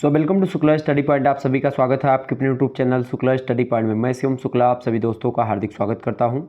Welcome to Shukla study point. आप सभी का स्वागत है आपके अपने YouTube channel Shukla study point में। मैं शिवम शुक्ला आप सभी दोस्तों का हार्दिक स्वागत करता हूं।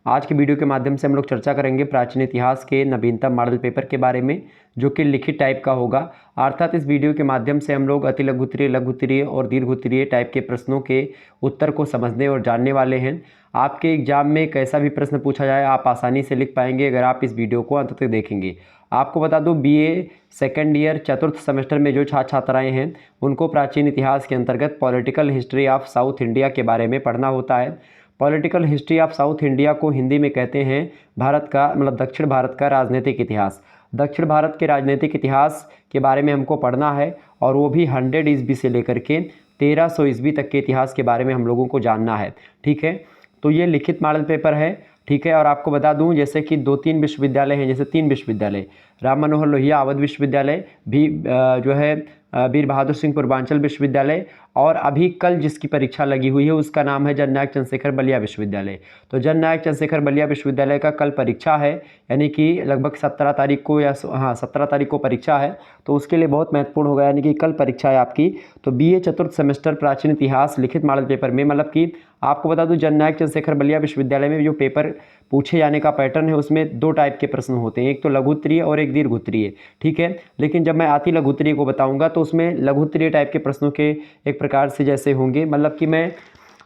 आज की वीडियो के माध्यम से हम लोग चर्चा करेंगे प्राचीन इतिहास के नवीनतम मॉडल पेपर के बारे में, जो कि लिखित टाइप का होगा। अर्थात इस वीडियो के माध्यम से हम लोग अति लघु उत्तरीय, लघु उत्तरीय और दीर्घ उत्तरीय टाइप के प्रश्नों के उत्तर को समझने और जानने वाले हैं। आपके एग्जाम में कैसा भी प्रश्न पूछा जाए आप आसानी से लिख पाएंगे अगर आप इस वीडियो को अंत तक देखेंगे। आपको बता दूं, बीए सेकेंड ईयर चतुर्थ सेमेस्टर में जो छात्र छात्राएँ हैं उनको प्राचीन इतिहास के अंतर्गत political history of south India के बारे में पढ़ना होता है। Political history of south India को हिंदी में कहते हैं भारत का दक्षिण भारत का राजनीतिक इतिहास। दक्षिण भारत के राजनीतिक इतिहास के बारे में हमको पढ़ना है, और वो भी 100 ईस्वी से लेकर के 1300 ईस्वी तक के इतिहास के बारे में हम लोगों को जानना है। ठीक है, तो ये लिखित मॉडल पेपर है। ठीक है, और आपको बता दूं जैसे कि 2-3 विश्वविद्यालय हैं, जैसे 3 विश्वविद्यालय, राम मनोहर लोहिया अवध विश्वविद्यालय भी जो है वीर बहादुर सिंह पूर्वांचल विश्वविद्यालय, और अभी कल जिसकी परीक्षा लगी हुई है उसका नाम है जननायक चंद्रशेखर बलिया विश्वविद्यालय। तो जननायक चंद्रशेखर बलिया विश्वविद्यालय का कल परीक्षा है, यानी कि लगभग 17 तारीख को, या 17 तारीख को परीक्षा है। तो उसके लिए बहुत महत्वपूर्ण होगा, यानी कि कल परीक्षा है आपकी। तो बीए चतुर्थ सेमेस्टर प्राचीन इतिहास लिखित मॉडल पेपर में, मतलब कि आपको बता दूं जननायक चंद्रशेखर बलिया विश्वविद्यालय में जो पेपर पूछे जाने का पैटर्न है उसमें 2 टाइप के प्रश्न होते हैं, एक तो लघु उत्तरीय और एक दीर्घ उत्तरीय। ठीक है, लेकिन जब मैं अति लघु उत्तरीय को बताऊंगा तो उसमें लघु उत्तरीय टाइप के प्रश्नों के एक प्रकार से जैसे होंगे, मतलब कि मैं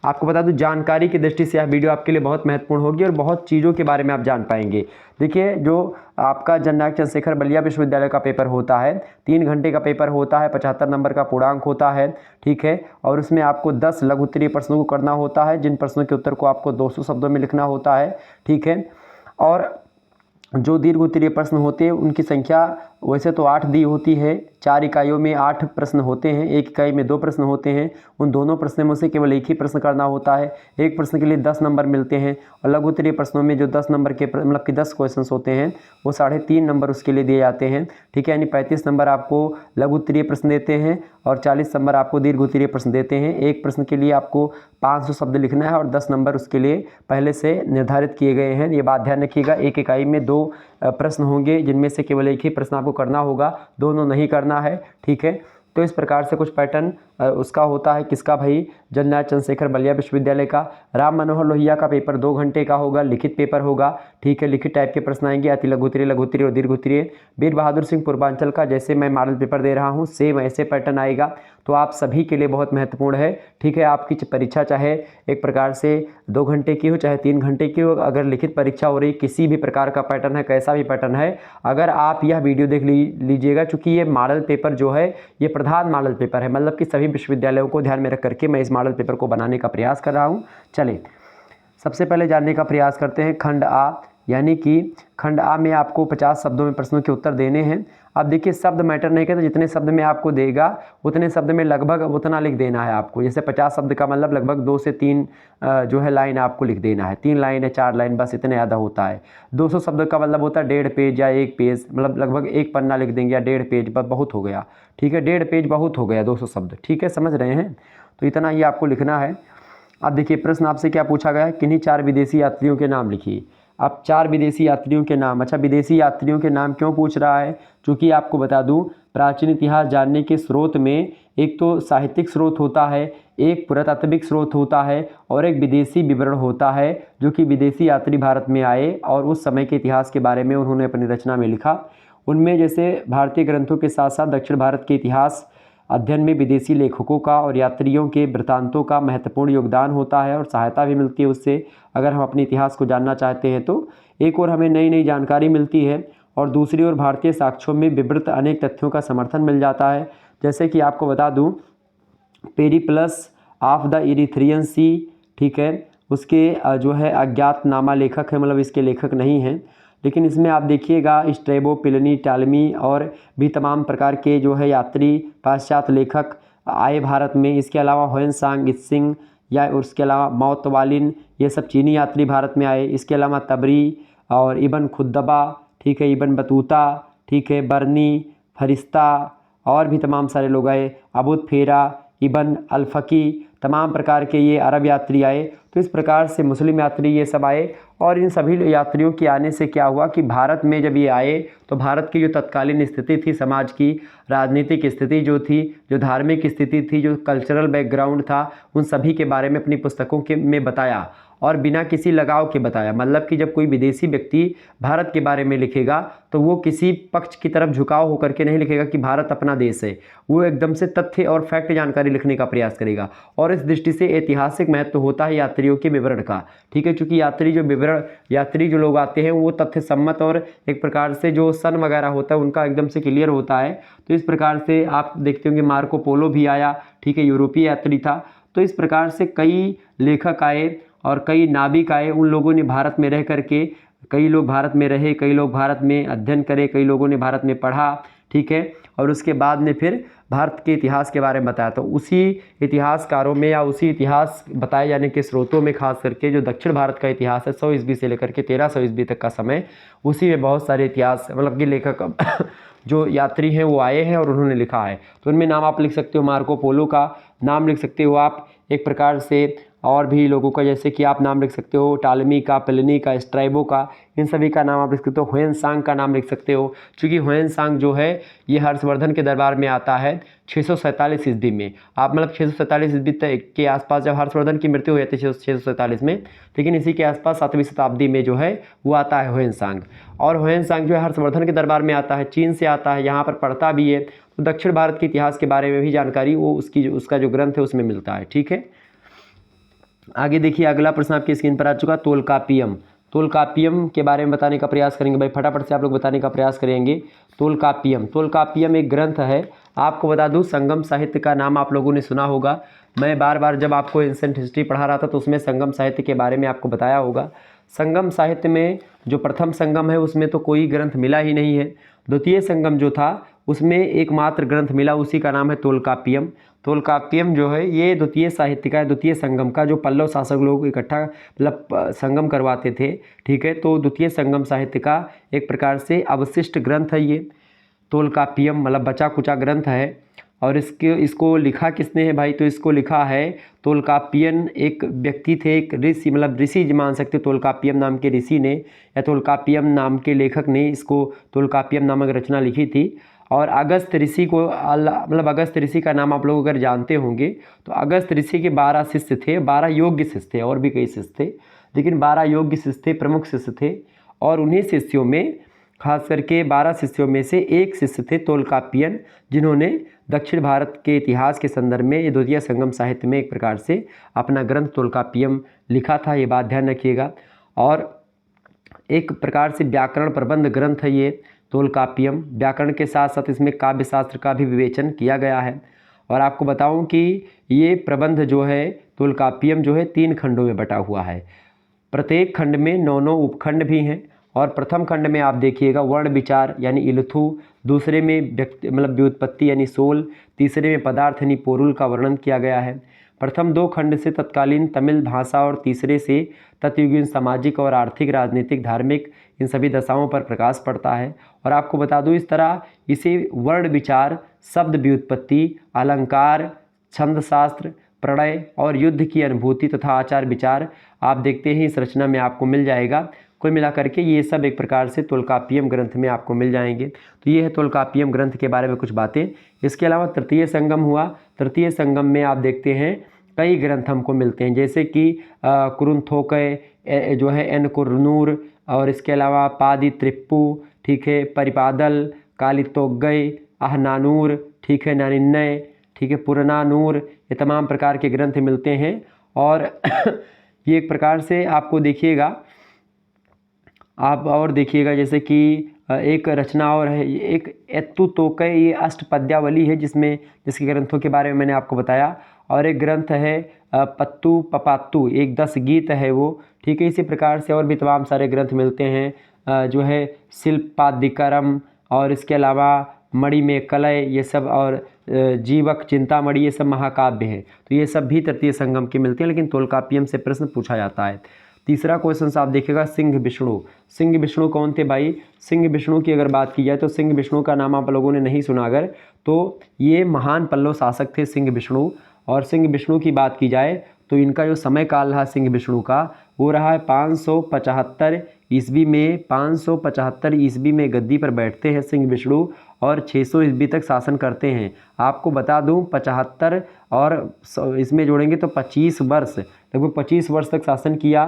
आपको बता दूं जानकारी की दृष्टि से यह वीडियो आपके लिए बहुत महत्वपूर्ण होगी और बहुत चीज़ों के बारे में आप जान पाएंगे। देखिए, जो आपका जननायक चंद्रशेखर बलिया विश्वविद्यालय का पेपर होता है 3 घंटे का पेपर होता है, 75 नंबर का पूर्णांक होता है। ठीक है, और उसमें आपको 10 लघु उत्तरीय प्रश्नों को करना होता है, जिन प्रश्नों के उत्तर को आपको 200 शब्दों में लिखना होता है। ठीक है, और जो दीर्घ उत्तरीय प्रश्न होते हैं उनकी संख्या वैसे तो 8 दी होती है, 4 इकाइयों में 8 प्रश्न होते हैं, 1 इकाई में 2 प्रश्न होते हैं। उन दोनों प्रश्नों में से केवल एक ही प्रश्न करना होता है। एक प्रश्न के लिए 10 नंबर मिलते हैं, और लघु उत्तरीय प्रश्नों में जो 10 नंबर के मतलब कि 10 क्वेश्चंस होते हैं वो 3.5 नंबर उसके लिए दिए जाते हैं। ठीक है, यानी 35 नंबर आपको लघु उत्तरीय प्रश्न देते हैं और 40 नंबर आपको दीर्घ उत्तरीय प्रश्न देते हैं। एक प्रश्न के लिए आपको 500 शब्द लिखना है और 10 नंबर उसके लिए पहले से निर्धारित किए गए हैं। ये बात ध्यान रखिएगा, एक इकाई में 2 प्रश्न होंगे जिनमें से केवल एक ही प्रश्न आपको करना होगा, दोनों नहीं करना है। ठीक है, तो इस प्रकार से कुछ पैटर्न उसका होता है। किसका भाई? जननायक चंद्रशेखर बलिया विश्वविद्यालय का। राम मनोहर लोहिया का पेपर 2 घंटे का होगा, लिखित पेपर होगा। ठीक है, लिखित टाइप के प्रश्न आएंगे, अति लघु उत्तरीय, लघु उत्तरीय और दीर्घ उत्तरीय। वीर बहादुर सिंह पूर्वांचल का जैसे मैं मॉडल पेपर दे रहा हूँ सेम ऐसे पैटर्न आएगा, तो आप सभी के लिए बहुत महत्वपूर्ण है। ठीक है, आपकी परीक्षा चाहे एक प्रकार से 2 घंटे की हो चाहे 3 घंटे की हो, अगर लिखित परीक्षा हो रही किसी भी प्रकार का पैटर्न है, कैसा भी पैटर्न है, अगर आप यह वीडियो देख लीजिएगा, चूँकि ये मॉडल पेपर जो है ये प्रधान मॉडल पेपर है, मतलब कि सभी विश्वविद्यालयों को ध्यान में रख करके मैं इस मॉडल पेपर को बनाने का प्रयास कर रहा हूँ। चलें, सबसे पहले जानने का प्रयास करते हैं खंड आ, यानी कि खंड आ में आपको 50 शब्दों में प्रश्नों के उत्तर देने हैं। अब देखिए, शब्द मैटर नहीं करता, जितने शब्द में आपको देगा उतने शब्द में लगभग उतना लिख देना है आपको। जैसे 50 शब्द का मतलब लगभग 2 से 3 जो है लाइन आपको लिख देना है, 3 लाइन या 4 लाइन, बस इतने ज़्यादा होता है। 200 शब्द का मतलब होता है 1.5 पेज या 1 पेज, मतलब लगभग 1 पन्ना लिख देंगे या 1.5 पेज, बस बहुत हो गया। ठीक है, 1.5 पेज बहुत हो गया, 200 शब्द। ठीक है, समझ रहे हैं? तो इतना ही आपको लिखना है। अब देखिए, प्रश्न आपसे क्या पूछा गया है, किन्हीं 4 विदेशी यात्रियों के नाम लिखिए। अब 4 विदेशी यात्रियों के नाम, अच्छा विदेशी यात्रियों के नाम क्यों पूछ रहा है? क्योंकि आपको बता दूं प्राचीन इतिहास जानने के स्रोत में एक तो साहित्यिक स्रोत होता है, एक पुरातात्विक स्रोत होता है, और एक विदेशी विवरण होता है, जो कि विदेशी यात्री भारत में आए और उस समय के इतिहास के बारे में उन्होंने अपनी रचना में लिखा। उनमें जैसे भारतीय ग्रंथों के साथ साथ दक्षिण भारत के इतिहास अध्ययन में विदेशी लेखकों का और यात्रियों के वृत्तांतों का महत्वपूर्ण योगदान होता है, और सहायता भी मिलती है उससे। अगर हम अपने इतिहास को जानना चाहते हैं तो एक और हमें नई नई जानकारी मिलती है, और दूसरी ओर भारतीय साक्ष्यों में विवृत अनेक तथ्यों का समर्थन मिल जाता है। जैसे कि आपको बता दूं, पेरिप्लस ऑफ द इरीथ्रियन सी, ठीक है, उसके जो है अज्ञातनामा लेखक है, मतलब इसके लेखक नहीं हैं, लेकिन इसमें आप देखिएगा स्ट्रैबो, प्लिनी, टालमी और भी तमाम प्रकार के जो है यात्री पाश्चात्य लेखक आए भारत में। इसके अलावा ह्वेनसांग, त्सिंग या उसके अलावा माओत्वालिन, ये सब चीनी यात्री भारत में आए। इसके अलावा तबरी और इब्न खुद्दबा, ठीक है, इब्न बतूता, ठीक है, बर्नी, फरिश्ता और भी तमाम सारे लोग आए। अबूद फेरा, इब्न अलफकी, तमाम प्रकार के ये अरब यात्री आए। तो इस प्रकार से मुस्लिम यात्री ये सब आए, और इन सभी यात्रियों के आने से क्या हुआ कि भारत में जब ये आए तो भारत की जो तत्कालीन स्थिति थी, समाज की राजनीतिक स्थिति जो थी, जो धार्मिक स्थिति थी, जो कल्चरल बैकग्राउंड था, उन सभी के बारे में अपनी पुस्तकों के में बताया, और बिना किसी लगाव के बताया। मतलब कि जब कोई विदेशी व्यक्ति भारत के बारे में लिखेगा तो वो किसी पक्ष की तरफ झुकाव होकर के नहीं लिखेगा कि भारत अपना देश है, वो एकदम से तथ्य और फैक्ट जानकारी लिखने का प्रयास करेगा। और इस दृष्टि से ऐतिहासिक महत्व होता है यात्रियों के विवरण का, ठीक है, क्योंकि यात्री जो लोग आते हैं वो तथ्य सम्मत और एक प्रकार से जो सन वगैरह होता है उनका एकदम से क्लियर होता है। तो इस प्रकार से आप देखते होंगे मार्को पोलो भी आया, ठीक है, यूरोपीय यात्री था। तो इस प्रकार से कई लेखक आए और कई नाविक आए, उन लोगों ने भारत में रह करके, कई लोग भारत में रहे, कई लोग भारत में अध्ययन करे, कई लोगों ने भारत में पढ़ा, ठीक है, और उसके बाद में फिर भारत के इतिहास के बारे में बताया। तो उसी इतिहासकारों में या उसी इतिहास बताए जाने के स्रोतों में खास करके जो दक्षिण भारत का इतिहास है 100 ईस्वी से लेकर के 1300 ईस्वी तक का समय, उसी में बहुत सारे इतिहास मतलब कि लेखक जो यात्री हैं वो आए हैं और उन्होंने लिखा है। तो उनमें नाम आप लिख सकते हो, मार्को पोलो का नाम लिख सकते हो आप, एक प्रकार से और भी लोगों का जैसे कि आप नाम लिख सकते हो टालमी का, प्लिनी का, स्ट्रैबो का, इन सभी का नाम आप लिख सकते हो। ह्वेनसांग का नाम लिख सकते हो, क्योंकि ह्वेनसांग जो है ये हर्षवर्धन के दरबार में आता है 647 ईस्वी में। आप मतलब 647 ईस्वी तक के आसपास जब हर्षवर्धन की मृत्यु हो जाती है 647 में, लेकिन इसी के आसपास 7वीं शताब्दी में जो है वो आता है ह्वेनसांग। और ह्वेनसांग जो है हर्षवर्धन के दरबार में आता है, चीन से आता है, यहाँ पर पढ़ता भी है। तो दक्षिण भारत के इतिहास के बारे में भी जानकारी वो उसका जो ग्रंथ है उसमें मिलता है, ठीक है। आगे देखिए, अगला प्रश्न आपकी स्क्रीन पर आ चुका, तोलकापियम। तोलकापियम के बारे में बताने का प्रयास करेंगे भाई, फटाफट से आप लोग बताने का प्रयास करेंगे। तोलकापियम एक ग्रंथ है। आपको बता दूं, संगम साहित्य का नाम आप लोगों ने सुना होगा। मैं बार बार जब आपको एंशिएंट हिस्ट्री पढ़ा रहा था तो उसमें संगम साहित्य के बारे में आपको बताया होगा। संगम साहित्य में जो प्रथम संगम है उसमें तो कोई ग्रंथ मिला ही नहीं है। द्वितीय संगम जो था उसमें एकमात्र ग्रंथ मिला, उसी का नाम है तोलकापियम। तोलकापियम जो है ये द्वितीय साहित्य का, द्वितीय संगम का, जो पल्लव शासक लोग इकट्ठा मतलब संगम करवाते थे, ठीक है, तो द्वितीय संगम साहित्य का एक प्रकार से अवशिष्ट ग्रंथ है ये तोलकापियम, मतलब बचा कुचा ग्रंथ है। और इसको लिखा किसने है भाई, तो इसको लिखा है तोलकापियन एक व्यक्ति थे, एक ऋषि, मतलब ऋषि मान सकते तोलकापियम नाम के ऋषि ने या तोलकापियम नाम के लेखक ने इसको तोलकापियम नामक रचना लिखी थी। और अगस्त ऋषि को मतलब अगस्त ऋषि का नाम आप लोग अगर जानते होंगे तो अगस्त ऋषि के 12 शिष्य थे, 12 योग्य शिष्य थे, और भी कई शिष्य थे, लेकिन 12 योग्य शिष्य थे, प्रमुख शिष्य थे। और उन्हीं शिष्यों में खास करके 12 शिष्यों में से एक शिष्य थे तोलकापियन, जिन्होंने दक्षिण भारत के इतिहास के संदर्भ में द्वितीय संगम साहित्य में एक प्रकार से अपना ग्रंथ तोलकापियम लिखा था, ये बात ध्यान रखिएगा। और एक प्रकार से व्याकरण प्रबंध ग्रंथ है ये तोलकापियम। व्याकरण के साथ साथ इसमें काव्य शास्त्र का भी विवेचन किया गया है। और आपको बताऊं कि ये प्रबंध जो है तोलकापियम जो है 3 खंडों में बटा हुआ है। प्रत्येक खंड में 9 उपखंड भी हैं। और प्रथम खंड में आप देखिएगा वर्ण विचार यानी इलथू, दूसरे में मतलब व्युत्पत्ति यानी सोल, तीसरे में पदार्थ यानी पोरुल का वर्णन किया गया है। प्रथम 2 खंड से तत्कालीन तमिल भाषा और तीसरे से तत्युगीन सामाजिक और आर्थिक, राजनीतिक, धार्मिक इन सभी दशाओं पर प्रकाश पड़ता है। और आपको बता दूं इस तरह इसे वर्ण विचार, शब्द व्युत्पत्ति, अलंकार, छंद शास्त्र, प्रणय और युद्ध की अनुभूति तथा आचार विचार आप देखते हैं इस रचना में आपको मिल जाएगा। कुल मिलाकर के ये सब एक प्रकार से तोलकापियम ग्रंथ में आपको मिल जाएंगे। तो ये है तोलकापियम ग्रंथ के बारे में कुछ बातें। इसके अलावा तृतीय संगम हुआ। तृतीय संगम में आप देखते हैं कई ग्रंथ हमको मिलते हैं, जैसे कि कुरुंथोकय जो है, एन कुरनूर, और इसके अलावा पादी त्रिप्पू, ठीक है, परिपादल, कालितोगय, आहनानूर, ठीक है, नानिन्नय, ठीक है, पुरनानूर, ये तमाम प्रकार के ग्रंथ मिलते हैं। और ये एक प्रकार से आपको देखिएगा, आप और देखिएगा जैसे कि एक रचना और है, एक एत्तुतोकय, ये अष्टपद्यावली है जिसके ग्रंथों के बारे में मैंने आपको बताया। और एक ग्रंथ है पत्तू पपात्तू, एक 10 गीत है वो, ठीक है। इसी प्रकार से और भी तमाम सारे ग्रंथ मिलते हैं जो है शिल्पादिकरम, और इसके अलावा मणि में कलय, ये सब, और जीवक चिंतामणि, ये सब महाकाव्य हैं। तो ये सब भी तृतीय संगम के मिलते हैं, लेकिन तोलकापियम से प्रश्न पूछा जाता है। तीसरा क्वेश्चन आप देखिएगा, सिंह विष्णु। सिंह विष्णु कौन थे भाई? सिंह विष्णु की अगर बात की जाए तो सिंह विष्णु का नाम आप लोगों ने नहीं सुना अगर, तो ये महान पल्लव शासक थे सिंह विष्णु। और सिंह विष्णु की बात की जाए तो इनका जो समय काल रहा सिंह विष्णु का वो रहा है 575 ईस्वी में। 575 ईस्वी में गद्दी पर बैठते हैं सिंह विष्णु और 600 ईस्वी तक शासन करते हैं। आपको बता दूं 75 और इसमें जोड़ेंगे तो 25 वर्ष, लगभग 25 वर्ष तक शासन किया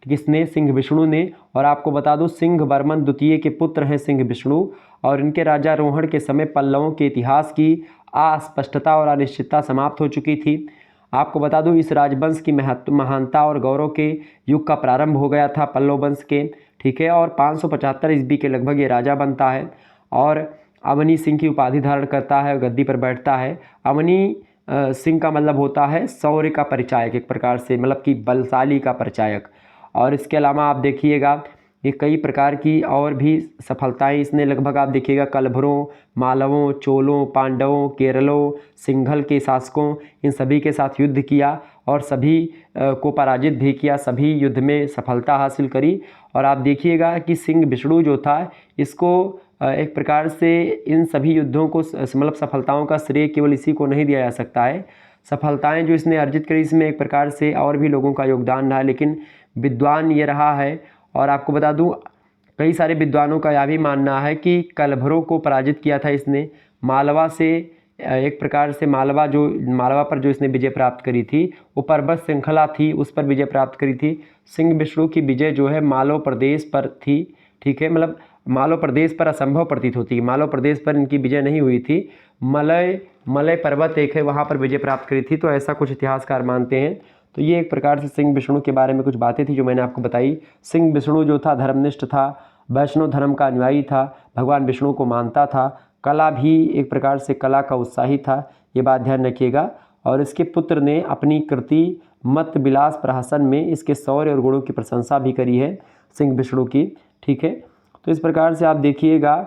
किसने, सिंह विष्णु ने। और आपको बता दूं सिंह वर्मन द्वितीय के पुत्र हैं सिंह विष्णु, और इनके राजारोहण के समय पल्लवों के इतिहास की अस्पष्टता और अनिश्चितता समाप्त हो चुकी थी। आपको बता दूं इस राजवंश की महानता और गौरव के युग का प्रारंभ हो गया था पल्लव वंश के, ठीक है। और 575 ईस्वी के लगभग ये राजा बनता है और अवनी सिंह की उपाधि धारण करता है, गद्दी पर बैठता है। अवनी सिंह का मतलब होता है शौर्य का परिचायक, एक प्रकार से मतलब कि बलशाली का परिचायक। और इसके अलावा आप देखिएगा ये कई प्रकार की और भी सफलताएं इसने लगभग आप देखिएगा कलभरों, मालवों, चोलों, पांडवों, केरलों, सिंघल के शासकों, इन सभी के साथ युद्ध किया और सभी को पराजित भी किया, सभी युद्ध में सफलता हासिल करी। और आप देखिएगा कि सिंह विष्णु जो था इसको एक प्रकार से इन सभी युद्धों को मतलब सफलताओं का श्रेय केवल इसी को नहीं दिया जा सकता है। सफलताएं जो इसने अर्जित करी इसमें एक प्रकार से और भी लोगों का योगदान रहा, लेकिन विद्वान ये रहा है। और आपको बता दूं कई सारे विद्वानों का यह भी मानना है कि कलभरों को पराजित किया था इसने। मालवा से एक प्रकार से मालवा पर जो इसने विजय प्राप्त करी थी वो पर्वत श्रृंखला थी, उस पर विजय प्राप्त करी थी। सिंह विष्णु की विजय जो है मालव प्रदेश पर थी, ठीक है, मतलब मालव प्रदेश पर असंभव प्रतीत होती है। मालव प्रदेश पर इनकी विजय नहीं हुई थी, मलय पर्वत एक है वहाँ पर विजय प्राप्त करी थी, तो ऐसा कुछ इतिहासकार मानते हैं। तो ये एक प्रकार से सिंह विष्णु के बारे में कुछ बातें थी जो मैंने आपको बताई। सिंह विष्णु जो था धर्मनिष्ठ था, वैष्णव धर्म का अनुयायी था, भगवान विष्णु को मानता था, कला भी एक प्रकार से कला का उत्साही था, ये बात ध्यान रखिएगा। और इसके पुत्र ने अपनी कृति मत विलास प्रहसन में इसके शौर्य और गुणों की प्रशंसा भी करी है सिंह विष्णु की, ठीक है। तो इस प्रकार से आप देखिएगा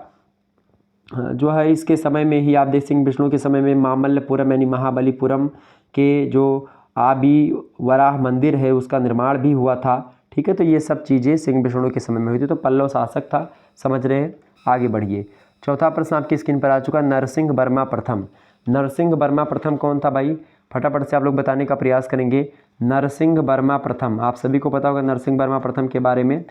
जो है इसके समय में ही आप देख सिंह विष्णु के समय में मामल्लपुरम यानी महाबलीपुरम के जो आबी वराह मंदिर है उसका निर्माण भी हुआ था, ठीक है। तो ये सब चीज़ें सिंह विष्णु के समय में हुई थी। तो पल्लव शासक था, समझ रहे हैं। आगे बढ़िए। चौथा प्रश्न आपकी स्क्रीन पर आ चुका, नरसिंह वर्मा प्रथम। नरसिंह वर्मा प्रथम कौन था भाई, फटाफट से आप लोग बताने का प्रयास करेंगे। नरसिंह वर्मा प्रथम, आप सभी को पता होगा नरसिंह वर्मा प्रथम के बारे में।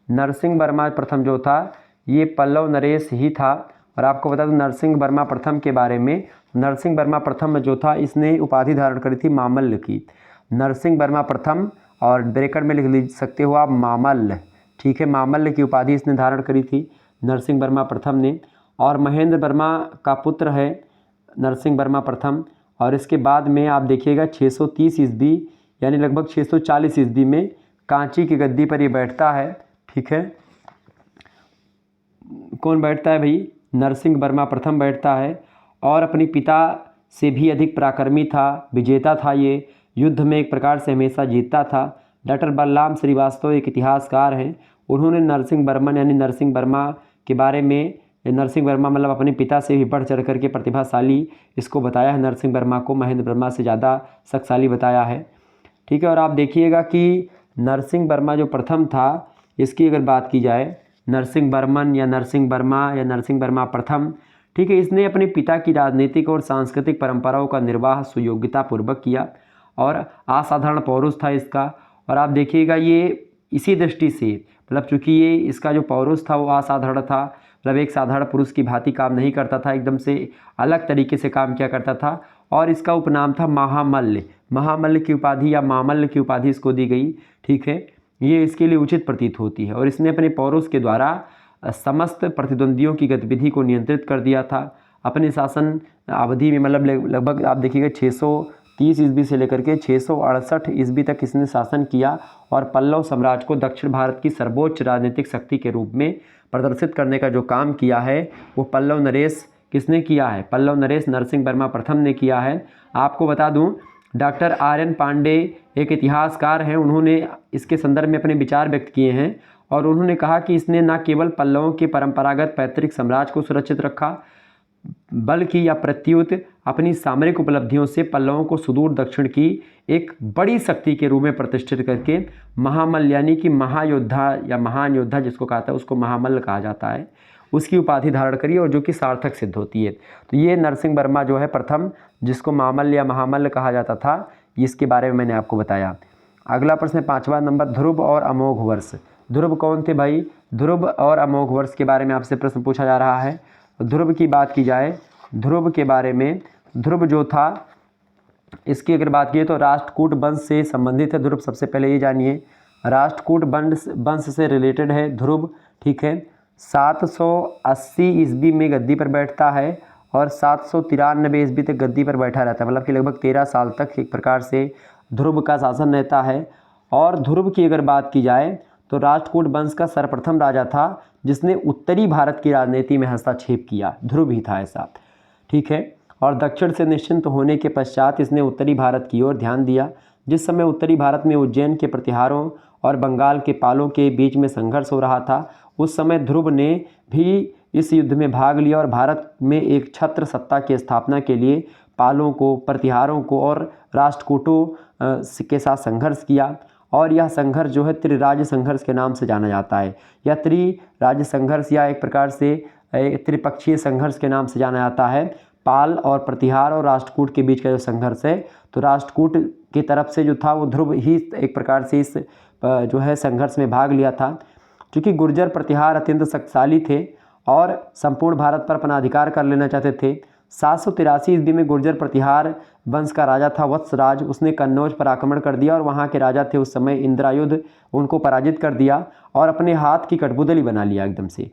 नरसिंह वर्मा प्रथम जो था ये पल्लव नरेश ही था। और आपको बता दूं नरसिंह वर्मा प्रथम के बारे में, नरसिंह वर्मा प्रथम जो था इसने उपाधि धारण करी थी मामल्ल की। नरसिंह वर्मा प्रथम, और ब्रैकेट में लिख सकते हो आप मामल्ल, ठीक है, मामल्ल की उपाधि इसने धारण करी थी नरसिंह वर्मा प्रथम ने। और महेंद्र वर्मा का पुत्र है नरसिंह वर्मा प्रथम। और इसके बाद में आप देखिएगा 630 ईस्वी यानी लगभग 640 ईस्वी में कांची की गद्दी पर ये बैठता है, ठीक है। कौन बैठता है भाई, नरसिंह वर्मा प्रथम बैठता है। और अपने पिता से भी अधिक पराक्रमी था, विजेता था, ये युद्ध में एक प्रकार से हमेशा जीतता था। डॉक्टर बलराम श्रीवास्तव एक इतिहासकार हैं, उन्होंने नरसिंह वर्मन यानी नरसिंह वर्मा के बारे में, नरसिंह वर्मा मतलब अपने पिता से भी बढ़ चढ़ करके प्रतिभाशाली इसको बताया है। नरसिंह वर्मा को महेंद्र वर्मा से ज़्यादा शक्तिशाली बताया है, ठीक है। और आप देखिएगा कि नरसिंह वर्मा जो प्रथम था इसकी अगर बात की जाए, नरसिंह वर्मन या नरसिंह वर्मा या नरसिंह वर्मा प्रथम, ठीक है, इसने अपने पिता की राजनीतिक और सांस्कृतिक परंपराओं का निर्वाह सुयोग्यता पूर्वक किया और असाधारण पौरुष था इसका। और आप देखिएगा ये इसी दृष्टि से मतलब चूँकि ये इसका जो पौरुष था वो असाधारण था, मतलब एक साधारण पुरुष की भांति काम नहीं करता था, एकदम से अलग तरीके से काम किया करता था। और इसका उपनाम था महामल्ल। महामल्ल की उपाधि या मामल्ल की उपाधि इसको दी गई, ठीक है, ये इसके लिए उचित प्रतीत होती है। और इसने अपने पौरुष के द्वारा समस्त प्रतिद्वंदियों की गतिविधि को नियंत्रित कर दिया था। अपने शासन अवधि में मतलब लगभग आप देखिएगा 630 ईस्वी से लेकर के 668 ईस्वी तक इसने शासन किया और पल्लव साम्राज्य को दक्षिण भारत की सर्वोच्च राजनीतिक शक्ति के रूप में प्रदर्शित करने का जो काम किया है वो पल्लव नरेश किसने किया है, पल्लव नरेश नरसिंह वर्मा प्रथम ने किया है। आपको बता दूं डॉक्टर आर.एन. पांडे एक इतिहासकार हैं, उन्होंने इसके संदर्भ में अपने विचार व्यक्त किए हैं और उन्होंने कहा कि इसने न केवल पल्लवों के परंपरागत पैतृक साम्राज्य को सुरक्षित रखा बल्कि या प्रत्युत अपनी सामरिक उपलब्धियों से पल्लवों को सुदूर दक्षिण की एक बड़ी शक्ति के रूप में प्रतिष्ठित करके महामल्ल यानी कि महायोद्धा या महान योद्धा जिसको कहता है उसको महामल्ल कहा जाता है, उसकी उपाधि धारण करी और जो कि सार्थक सिद्ध होती है। तो ये नरसिंह वर्मा जो है प्रथम, जिसको मामल्ल या महामल्ल कहा जाता था, इसके बारे में मैंने आपको बताया। अगला प्रश्न है 5वां नंबर, ध्रुव और अमोघ वर्ष। ध्रुव कौन थे भाई? ध्रुव और अमोघ वर्ष के बारे में आपसे प्रश्न पूछा जा रहा है। ध्रुव की बात की जाए, ध्रुव के बारे में, ध्रुव जो था इसकी अगर बात की तो राष्ट्रकूट वंश से संबंधित है ध्रुव। सबसे पहले ये जानिए, राष्ट्रकूट वंश से रिलेटेड है ध्रुव, ठीक है। 780 ईस्वी में गद्दी पर बैठता है और 793 ईस्वी तक गद्दी पर बैठा रहता है, मतलब कि लगभग 13 साल तक एक प्रकार से ध्रुव का शासन रहता है। और ध्रुव की अगर बात की जाए तो राष्ट्रकूट वंश का सर्वप्रथम राजा था जिसने उत्तरी भारत की राजनीति में हस्तक्षेप किया, ध्रुव ही था ऐसा, ठीक है। और दक्षिण से निश्चिंत होने के पश्चात इसने उत्तरी भारत की ओर ध्यान दिया। जिस समय उत्तरी भारत में उज्जैन के प्रतिहारों और बंगाल के पालों के बीच में संघर्ष हो रहा था, उस समय ध्रुव ने भी इस युद्ध में भाग लिया और भारत में एक छत्र सत्ता की स्थापना के लिए पालों को, प्रतिहारों को और राष्ट्रकूटों के साथ संघर्ष किया। और यह संघर्ष जो है त्रिराज्य संघर्ष के नाम से जाना जाता है। यह त्रिराज्य संघर्ष या एक प्रकार से त्रिपक्षीय संघर्ष के नाम से जाना जाता है। पाल और प्रतिहार और राष्ट्रकूट के बीच का जो संघर्ष है, तो राष्ट्रकूट की तरफ से जो था वो ध्रुव ही एक प्रकार से इस जो है संघर्ष में भाग लिया था। क्योंकि गुर्जर प्रतिहार अत्यंत शक्तिशाली थे और संपूर्ण भारत पर अपना अधिकार कर लेना चाहते थे। 783 ईस्वी में गुर्जर प्रतिहार वंश का राजा था वत्सराज, उसने कन्नौज पर आक्रमण कर दिया और वहाँ के राजा थे उस समय इंद्रायुध, उनको पराजित कर दिया और अपने हाथ की कठपुतली बना लिया एकदम से।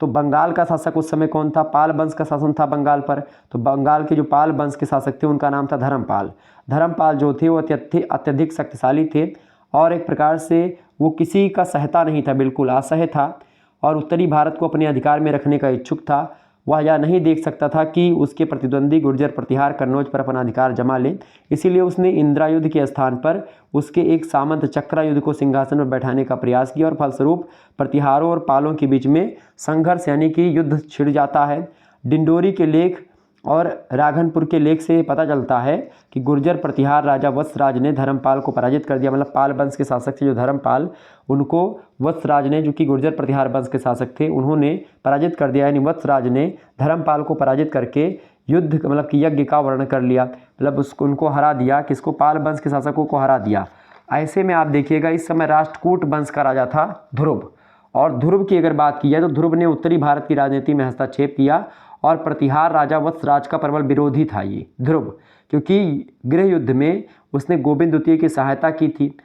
तो बंगाल का शासक उस समय कौन था? पाल वंश का शासन था बंगाल पर। तो बंगाल के जो पाल वंश के शासक थे उनका नाम था धर्मपाल। धर्मपाल जो थे वो अत्यधिक शक्तिशाली थे और एक प्रकार से वो किसी का सहता नहीं था, बिल्कुल असह्य था और उत्तरी भारत को अपने अधिकार में रखने का इच्छुक था। वह यह नहीं देख सकता था कि उसके प्रतिद्वंदी गुर्जर प्रतिहार कन्नौज पर अपना अधिकार जमा ले, इसीलिए उसने इंद्रायुध के स्थान पर उसके एक सामंत चक्रायुध को सिंहासन पर बैठाने का प्रयास किया और फलस्वरूप प्रतिहारों और पालों के बीच में संघर्ष यानी कि युद्ध छिड़ जाता है। डिंडोरी के लेख और राघनपुर के लेख से पता चलता है कि गुर्जर प्रतिहार राजा वत्सराज ने धर्मपाल को पराजित कर दिया, मतलब पाल वंश के शासक थे जो धर्मपाल, उनको वत्सराज ने, जो कि गुर्जर प्रतिहार वंश के शासक थे, उन्होंने पराजित कर दिया। यानी वत्सराज ने धर्मपाल को पराजित करके युद्ध मतलब कि यज्ञ का वर्णन कर लिया, मतलब उसको उनको हरा दिया, किसको? पाल वंश के शासकों को हरा दिया। ऐसे में आप देखिएगा इस समय राष्ट्रकूट वंश का राजा था ध्रुव। और ध्रुव की अगर बात की जाए तो ध्रुव ने उत्तरी भारत की राजनीति में हस्तक्षेप किया और प्रतिहार राजा वत्सराज का प्रबल विरोधी था ये ध्रुव, क्योंकि गृह युद्ध में उसने गोविंद द्वितीय की सहायता की थी।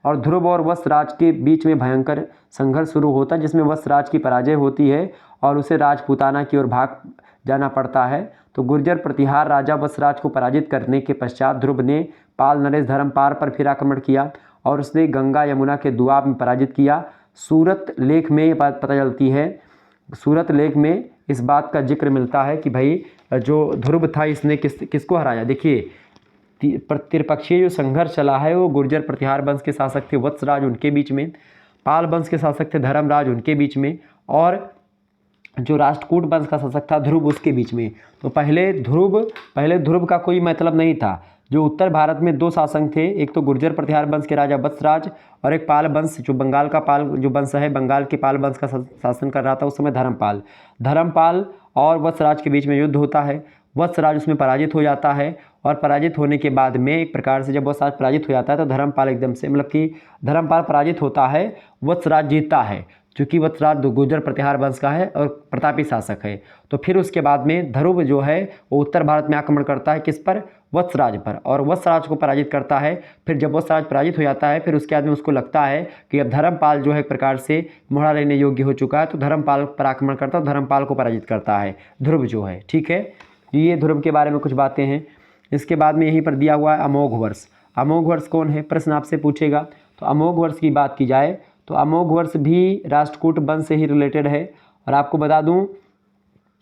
और ध्रुव और वत्सराज के बीच में भयंकर संघर्ष शुरू होता है जिसमें वत्सराज की पराजय होती है और उसे राजपूताना की ओर भाग जाना पड़ता है। तो गुर्जर प्रतिहार राजा वत्सराज को पराजित करने के पश्चात ध्रुव ने पाल नरेश धर्मपाल पर फिर आक्रमण किया और उसने गंगा यमुना के दुआब में पराजित किया। सूरत लेख में ये बात पता चलती है, सूरत लेख में इस बात का जिक्र मिलता है कि भाई जो ध्रुव था इसने किसको हराया। देखिए त्रिपक्षीय जो संघर्ष चला है वो गुर्जर प्रतिहार वंश के शासक थे वत्सराज, उनके बीच में, पाल वंश के शासक थे धर्मराज, उनके बीच में, और जो राष्ट्रकूट वंश का शासक था ध्रुव, उसके बीच में। तो पहले ध्रुव का कोई मतलब नहीं था। जो उत्तर भारत में दो शासक थे, एक तो गुर्जर प्रतिहार वंश के राजा वत्सराज और एक पाल वंश, जो बंगाल का पाल जो वंश है, बंगाल के पाल वंश का शासन कर रहा था उस समय धर्मपाल और वत्सराज के बीच में युद्ध होता है। वत्सराज उसमें पराजित हो जाता है और पराजित होने के बाद में एक प्रकार से जब वत्सराज पराजित हो जाता है तो धर्मपाल एकदम से, मतलब कि धर्मपाल पराजित होता है, वत्सराज जीतता है, चूँकि वत्सराज गुर्जर प्रतिहार वंश का है और प्रतापी शासक है। तो फिर उसके बाद में ध्रुव जो है वो उत्तर भारत में आक्रमण करता है, किस पर? वत्सराज पर, और वत्सराज को पराजित करता है। फिर जब वत्सराज पराजित हो जाता है फिर उसके बाद में उसको लगता है कि अब धर्मपाल जो है एक प्रकार से मोहरा लेने योग्य हो चुका है, तो धर्मपाल पर आक्रमण करता है, धर्मपाल को पराजित करता है ध्रुव जो है, ठीक है। ये ध्रुव के बारे में कुछ बातें हैं। इसके बाद में यहीं पर दिया हुआ है अमोघ वर्ष। अमोघ वर्ष कौन है, प्रश्न आपसे पूछेगा। तो अमोघ वर्ष की बात की जाए तो अमोघ वर्ष भी राष्ट्रकूट वंश से ही रिलेटेड है। और आपको बता दूं,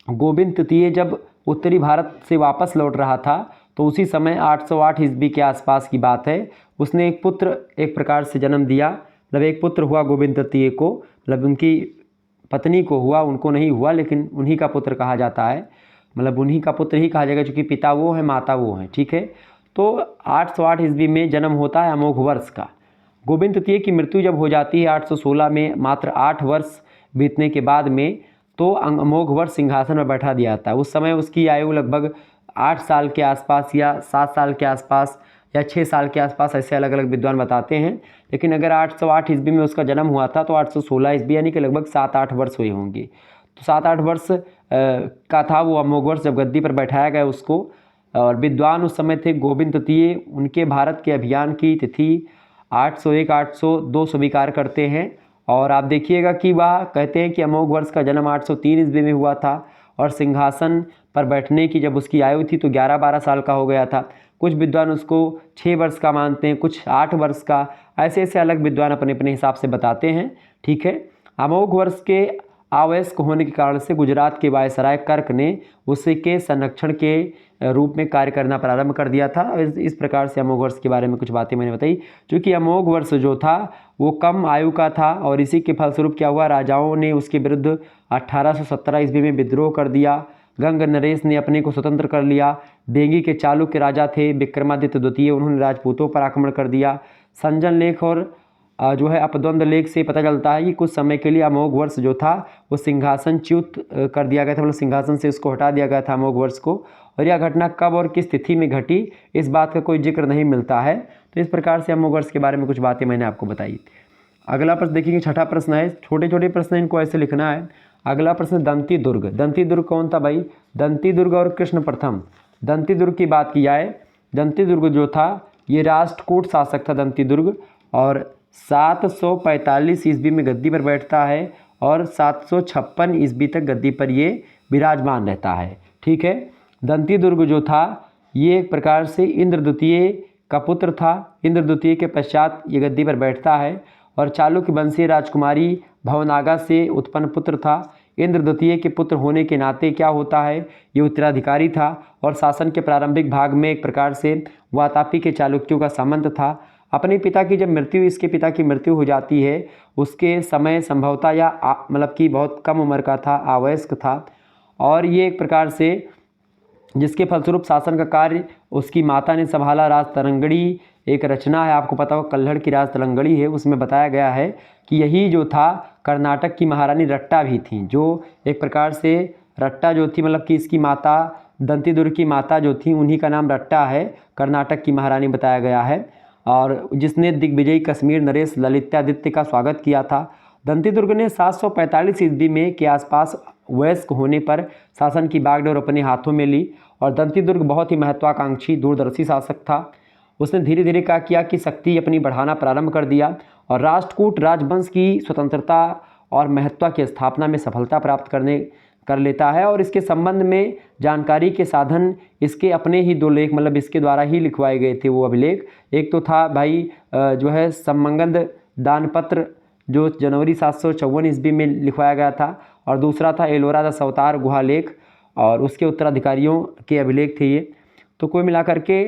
गोविंद तृतीय जब उत्तरी भारत से वापस लौट रहा था तो उसी समय 808 ईस्वी के आसपास की बात है, उसने एक पुत्र एक प्रकार से जन्म दिया, मतलब एक पुत्र हुआ गोविंद तृतीय को, मतलब उनकी पत्नी को हुआ, उनको नहीं हुआ, लेकिन उन्हीं का पुत्र कहा जाता है, मतलब उन्हीं का पुत्र ही कहा जाएगा क्योंकि पिता वो है माता वो है, ठीक है। तो 808 ईस्वी में जन्म होता है अमोघ वर्ष का। गोविंद तृतीय की मृत्यु जब हो जाती है 816 में, मात्र 8 वर्ष बीतने के बाद में, तो अमोघ वर्ष सिंहासन पर बैठा दिया जाता है। उस समय उसकी आयु लगभग 8 साल के आसपास या 7 साल के आसपास या 6 साल के आसपास, ऐसे अलग अलग विद्वान बताते हैं। लेकिन अगर 808 ईस्वी में उसका जन्म हुआ था तो 816 ईस्वी यानी कि लगभग 7-8 वर्ष हुए होंगे। तो 7-8 वर्ष का था वो अमोघ वर्ष जब गद्दी पर बैठाया गया उसको। और विद्वान उस समय थे गोविंद तृतीय। उनके भारत के अभियान की तिथि 801, 802 स्वीकार करते हैं। और आप देखिएगा कि वह कहते हैं कि अमोघ वर्ष का जन्म 803 ईस्वी में हुआ था और सिंहासन पर बैठने की जब उसकी आयु थी तो 11-12 साल का हो गया था। कुछ विद्वान उसको 6 वर्ष का मानते हैं, कुछ 8 वर्ष का, ऐसे ऐसे अलग विद्वान अपने अपने हिसाब से बताते हैं। ठीक है। अमोघ वर्ष के अवयस्क होने के कारण से गुजरात के वायसराय कर्क ने उसके संरक्षण के रूप में कार्य करना प्रारंभ कर दिया था। इस प्रकार से अमोघ वर्ष के बारे में कुछ बातें मैंने बताई। क्योंकि अमोघ वर्ष जो था वो कम आयु का था और इसी के फलस्वरूप क्या हुआ, राजाओं ने उसके विरुद्ध 1817 ईस्वी में विद्रोह कर दिया। गंग नरेश ने अपने को स्वतंत्र कर लिया। बेंगी के चालुक्य राजा थे विक्रमादित्य द्वितीय, उन्होंने राजपूतों पर आक्रमण कर दिया। संजन लेख और जो है अपद्वंद लेख से पता चलता है कि कुछ समय के लिए अमोघ वर्ष जो था वो सिंहासन च्युत कर दिया गया था, मतलब सिंहासन से उसको हटा दिया गया था अमोघ वर्ष को। और यह घटना कब और किस तिथि में घटी इस बात का कोई जिक्र नहीं मिलता है। तो इस प्रकार से अमोघ वर्ष के बारे में कुछ बातें मैंने आपको बताई। अगला प्रश्न देखिए, छठा प्रश्न है। छोटे छोटे प्रश्न इनको ऐसे लिखना है। अगला प्रश्न दंती दुर्ग। दंती दुर्ग कौन था भाई? दंती दुर्ग और कृष्ण प्रथम। दंती दुर्ग की बात की जाए, दंती दुर्ग जो था ये राष्ट्रकूट शासक था दंती दुर्ग, और 745 ईस्वी में गद्दी पर बैठता है और 756 ईस्वी तक गद्दी पर ये विराजमान रहता है। ठीक है। दंती दुर्ग जो था ये एक प्रकार से इंद्र द्वितीय का पुत्र था। इंद्र द्वितीय के पश्चात ये गद्दी पर बैठता है और चालुक्य वंशीय राजकुमारी भवनागा से उत्पन्न पुत्र था। इंद्र द्वितीय के पुत्र होने के नाते क्या होता है, ये उत्तराधिकारी था और शासन के प्रारंभिक भाग में एक प्रकार से वातापी के चालुक्यों का सामंत था। अपने पिता की जब मृत्यु, इसके पिता की मृत्यु हो जाती है, उसके समय संभवतः या मतलब कि बहुत कम उम्र का था, अवयस्क था। और ये एक प्रकार से जिसके फलस्वरूप शासन का कार्य उसकी माता ने संभाला। राज तरंगड़ी एक रचना है, आपको पता हो कल्हड़ की राज तरंगड़ी है, उसमें बताया गया है कि यही जो था कर्नाटक की महारानी रट्टा भी थी, जो एक प्रकार से रट्टा जो थी मतलब कि इसकी माता दंती दुर्ग की माता जो थी उन्हीं का नाम रट्टा है, कर्नाटक की महारानी बताया गया है, और जिसने दिग्विजयी कश्मीर नरेश ललितादित्य का स्वागत किया था। दंती दुर्ग ने 745 ईस्वी में के आसपास वयस्क होने पर शासन की बागडोर अपने हाथों में ली और दंती दुर्ग बहुत ही महत्वाकांक्षी दूरदर्शी शासक था। उसने धीरे धीरे क्या किया कि शक्ति अपनी बढ़ाना प्रारंभ कर दिया और राष्ट्रकूट राजवंश की स्वतंत्रता और महत्ता की स्थापना में सफलता प्राप्त कर लेता है। और इसके संबंध में जानकारी के साधन इसके अपने ही 2 लेख मतलब इसके द्वारा ही लिखवाए गए थे वो अभिलेख। एक तो था भाई जो है सम्मंगद दानपत्र जो जनवरी 754 ईस्वी में लिखवाया गया था, और दूसरा था एलोरा द सवतार गुहा लेख और उसके उत्तराधिकारियों के अभिलेख थे ये। तो कुल मिलाकर के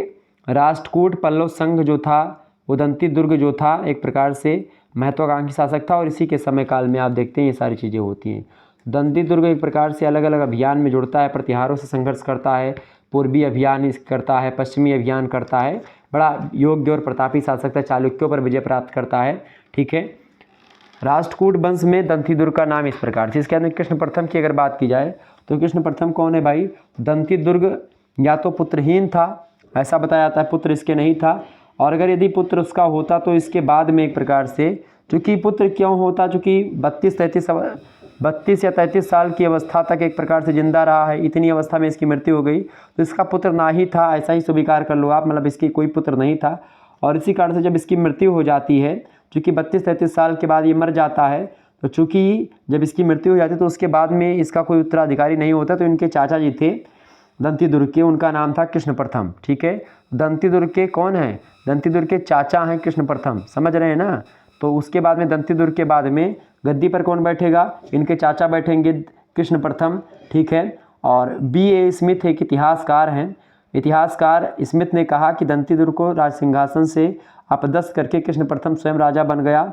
राष्ट्रकूट पल्लव संघ जो था वो दंती दुर्ग जो था एक प्रकार से महत्वाकांक्षी शासक था और इसी के समय काल में आप देखते हैं ये सारी चीज़ें होती हैं। दंती दुर्ग एक प्रकार से अलग अलग अभियान में जुड़ता है, प्रतिहारों से संघर्ष करता है, पूर्वी अभियान करता है, पश्चिमी अभियान करता है, बड़ा योग्य और प्रतापी शासक था, चालुक्यों पर विजय प्राप्त करता है। ठीक है। राष्ट्रकूट वंश में दंती दुर्ग का नाम इस प्रकार से। इसके अंदर कृष्ण प्रथम की अगर बात की जाए तो कृष्ण प्रथम कौन है भाई? दंती दुर्ग या तो पुत्रहीन था, ऐसा बताया जाता है, पुत्र इसके नहीं था, और अगर यदि पुत्र उसका होता तो इसके बाद में एक प्रकार से, चूँकि पुत्र क्यों होता, चूँकि 32 या 33 साल की अवस्था तक एक प्रकार से जिंदा रहा है, इतनी अवस्था में इसकी मृत्यु हो गई तो इसका पुत्र ना ही था, ऐसा ही स्वीकार कर लो आप, मतलब इसकी कोई पुत्र नहीं था। और इसी कारण से जब इसकी मृत्यु हो जाती है, चूँकि 32-33 साल के बाद ये मर जाता है, तो चूँकि जब इसकी मृत्यु हो जाती है तो उसके बाद में इसका कोई उत्तराधिकारी नहीं होता, तो इनके चाचा जी थे दंती दुर्ग के, उनका नाम था कृष्ण प्रथम। ठीक है। दंती दुर्ग के कौन है? दंती दुर्ग के चाचा हैं कृष्ण प्रथम, समझ रहे हैं ना। तो उसके बाद में दंती दुर्ग के बाद में गद्दी पर कौन बैठेगा? इनके चाचा बैठेंगे कृष्ण प्रथम। ठीक है। और B.A. स्मिथ एक इतिहासकार हैं, इतिहासकार स्मिथ ने कहा कि दंती दुर्ग को राज सिंहासन से अपदस्थ करके कृष्ण प्रथम स्वयं राजा बन गया।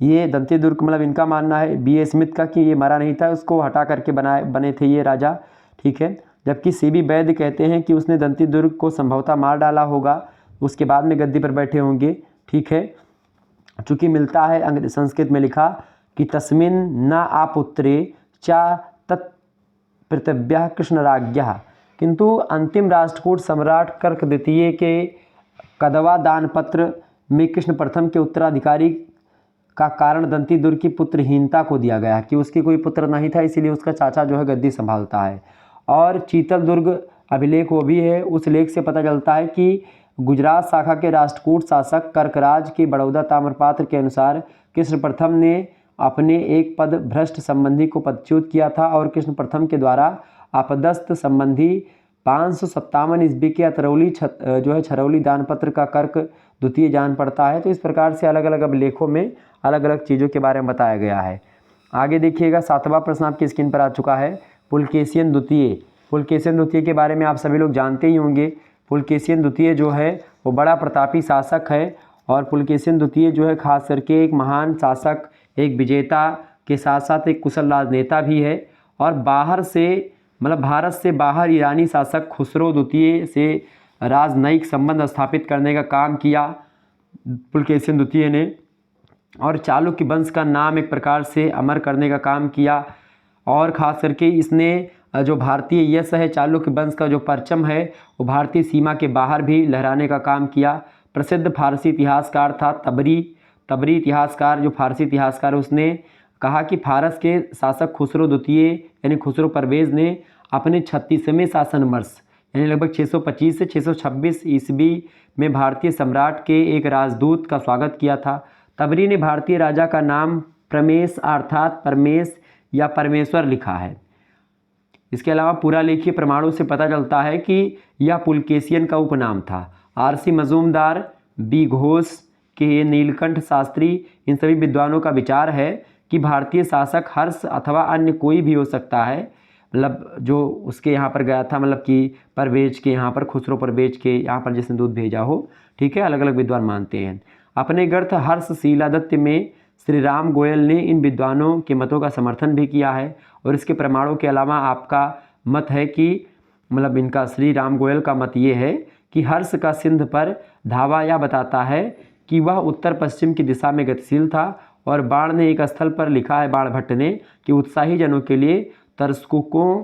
ये दंती दुर्ग मतलब इनका मानना है B.A. स्मिथ का कि ये मरा नहीं था, उसको हटा करके बने थे ये राजा। ठीक है। जबकि C.B. वैद्य कहते हैं कि उसने दंती दुर्ग को संभवतः मार डाला होगा, उसके बाद में गद्दी पर बैठे होंगे। ठीक है। चूँकि मिलता है संस्कृत में लिखा कि तस्मिन न आपुत्रे चा तत्पृथिव्यः कृष्णराज्ञः, किंतु अंतिम राष्ट्रकूट सम्राट कर्क द्वितीय के कदवा दानपत्र में कृष्ण प्रथम के उत्तराधिकारी का कारण दंती दुर्ग की पुत्रहीनता को दिया गया कि उसके कोई पुत्र नहीं था, इसीलिए उसका चाचा जो है गद्दी संभालता है। और चीतल दुर्ग अभिलेख वो भी है, उस लेख से पता चलता है कि गुजरात शाखा के राष्ट्रकूट शासक कर्कराज के बड़ौदा ताम्रपात्र के अनुसार कृष्ण प्रथम ने अपने एक पद भ्रष्ट संबंधी को पदच्युत किया था और कृष्ण प्रथम के द्वारा आपदस्थ संबंधी 557 ईस्वी के अतरौली जो है छरौली दानपत्र का कर्क द्वितीय जान पड़ता है। तो इस प्रकार से अलग अलग अभिलेखों में अलग अलग चीज़ों के बारे में बताया गया है। आगे देखिएगा 7वां प्रश्न आपकी स्क्रीन पर आ चुका है, पुलकेशियन द्वितीय। पुलकेशियन द्वितीय के बारे में आप सभी लोग जानते ही होंगे। पुलकेशियन द्वितीय जो है वो बड़ा प्रतापी शासक है और पुलकेशियन द्वितीय जो है खास करके एक महान शासक, एक विजेता के साथ साथ एक कुशल राजनेता भी है। और बाहर से मतलब भारत से बाहर ईरानी शासक खुसरो द्वितीय से राजनयिक संबंध स्थापित करने का काम किया पुलकेशियन द्वितीय ने, और चालुक्य वंश का नाम एक प्रकार से अमर करने का काम किया। और ख़ास करके इसने जो भारतीय यश है, चालुक्य वंश का जो परचम है वो भारतीय सीमा के बाहर भी लहराने का काम किया। प्रसिद्ध फारसी इतिहासकार था तबरी इतिहासकार, जो फारसी इतिहासकार, उसने कहा कि फारस के शासक खुसरो द्वितीय यानी खुसरो परवेज़ ने अपने 36वें शासन वर्ष यानी लगभग 625 से 626 ईस्वी में भारतीय सम्राट के एक राजदूत का स्वागत किया था। तबरी ने भारतीय राजा का नाम प्रमेश अर्थात परमेश या परमेश्वर लिखा है। इसके अलावा पुरालेखीय प्रमाणों से पता चलता है कि यह पुलकेशियन का उपनाम था। आरसी मजूमदार, बी घोष, के नीलकंठ शास्त्री, इन सभी विद्वानों का विचार है कि भारतीय शासक हर्ष अथवा अन्य कोई भी हो सकता है, मतलब जो उसके यहाँ पर गया था, मतलब कि परवेज के यहाँ पर, खुसरो परवेज के यहाँ पर जिसने दूध भेजा हो, ठीक है, अलग अलग विद्वान मानते हैं। अपने ग्रंथ हर्ष शीलादित्य में श्री राम गोयल ने इन विद्वानों के मतों का समर्थन भी किया है। और इसके प्रमाणों के अलावा आपका मत है कि मतलब इनका श्री राम गोयल का मत ये है कि हर्ष का सिंध पर धावा यह बताता है कि वह उत्तर पश्चिम की दिशा में गतिशील था। और बाण ने एक स्थल पर लिखा है, बाण भट्ट ने, कि उत्साही जनों के लिए तरस्कुकों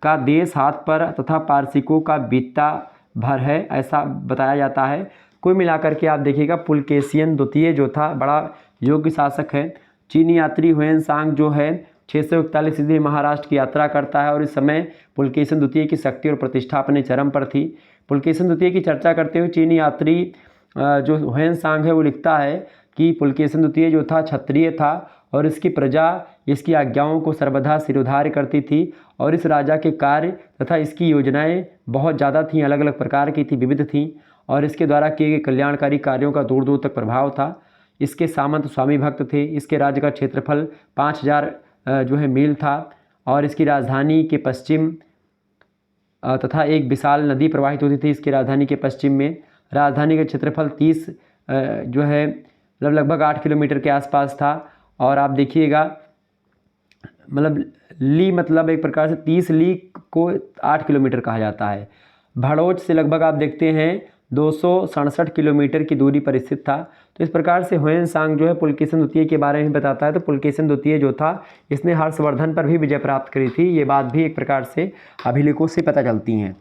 का देश हाथ पर तथा पारसिकों का बीता भर है, ऐसा बताया जाता है। कुल मिलाकर के आप देखिएगा पुलकेशियन द्वितीय जो था बड़ा योग्य शासक है। चीनी यात्री हुएनसांग जो है 641 ईस्वी महाराष्ट्र की यात्रा करता है और इस समय पुलकेशियन द्वितीय की शक्ति और प्रतिष्ठा अपने चरम पर थी। पुलकेशियन द्वितीय की चर्चा करते हुए चीनी यात्री जो हुएनसांग है वो लिखता है कि पुलकेशियन द्वितीय जो था क्षत्रिय था और इसकी प्रजा इसकी आज्ञाओं को सर्वदा सिरोधार्य करती थी और इस राजा के कार्य तथा इसकी योजनाएं बहुत ज़्यादा थीं, अलग अलग प्रकार की थी, विविध थीं और इसके द्वारा किए गए कल्याणकारी कार्यों का दूर दूर तक प्रभाव था। इसके सामंत स्वामी भक्त थे। इसके राज्य का क्षेत्रफल 5000 जो है मील था और इसकी राजधानी के पश्चिम तथा एक विशाल नदी प्रवाहित होती थी इसकी राजधानी के पश्चिम में। राजधानी का क्षेत्रफल 30 जो है लगभग 8 किलोमीटर के आसपास था। और आप देखिएगा मतलब ली मतलब एक प्रकार से 30 ली को 8 किलोमीटर कहा जाता है। भड़ोच से लगभग आप देखते हैं 267 किलोमीटर की दूरी पर स्थित था। तो इस प्रकार से हुएनसांग जो है पुलकेशियन द्वितीय के बारे में बताता है। तो पुलकेशियन द्वितीय जो था इसने हर्षवर्धन पर भी विजय प्राप्त करी थी। ये बात भी एक प्रकार से अभिलेखों से पता चलती हैं।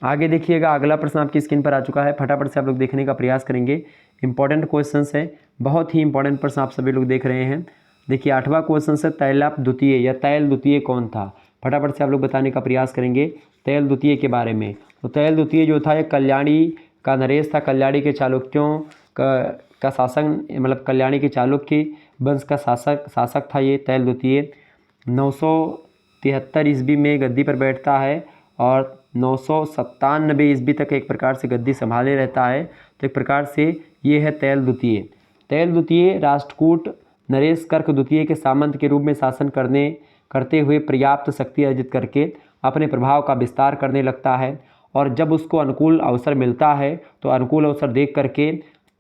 आगे देखिएगा अगला प्रश्न आपकी स्क्रीन पर आ चुका है, फटाफट से आप लोग देखने का प्रयास करेंगे। इंपॉर्टेंट क्वेश्चन है, बहुत ही इंपॉर्टेंट प्रश्न आप सभी लोग देख रहे हैं। देखिए 8वां क्वेश्चन है तैलप द्वितीय या तैल द्वितीय कौन था। फटाफट से आप लोग बताने का प्रयास करेंगे तैल द्वितीय के बारे में। तो तैल द्वितीय जो था एक कल्याणी का नरेश था। कल्याणी के चालुक्यों का शासन मतलब कल्याणी के चालुक्य वंश का शासक था ये तैल द्वितीय। 973 ईस्वी में गद्दी पर बैठता है और 997 ईस्वी तक एक प्रकार से गद्दी संभाले रहता है। तो एक प्रकार से ये है तैल द्वितीय। तैल द्वितीय राष्ट्रकूट नरेश कर्क द्वितीय के सामंत के रूप में शासन करते हुए पर्याप्त शक्ति अर्जित करके अपने प्रभाव का विस्तार करने लगता है। और जब उसको अनुकूल अवसर मिलता है तो अनुकूल अवसर देख करके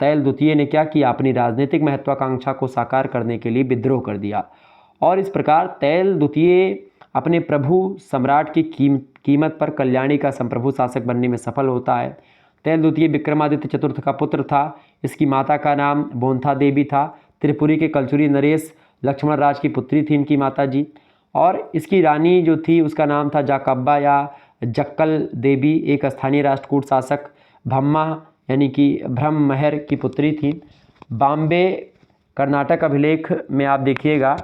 तैल द्वितीय ने क्या किया, अपनी राजनीतिक महत्वाकांक्षा को साकार करने के लिए विद्रोह कर दिया। और इस प्रकार तैल द्वितीय अपने प्रभु सम्राट की कीमत पर कल्याणी का संप्रभु शासक बनने में सफल होता है। तैल द्वितीय विक्रमादित्य चतुर्थ का पुत्र था। इसकी माता का नाम बोंथा देवी था। त्रिपुरी के कलचुरी नरेश लक्ष्मण राज की पुत्री थी इनकी माता जी। और इसकी रानी जो थी उसका नाम था जाकब्बा या जक्कल देवी। एक स्थानीय राष्ट्रकूट शासक भम्मा यानी कि ब्रह्म महर की पुत्री थी। बॉम्बे कर्नाटक अभिलेख में आप देखिएगा,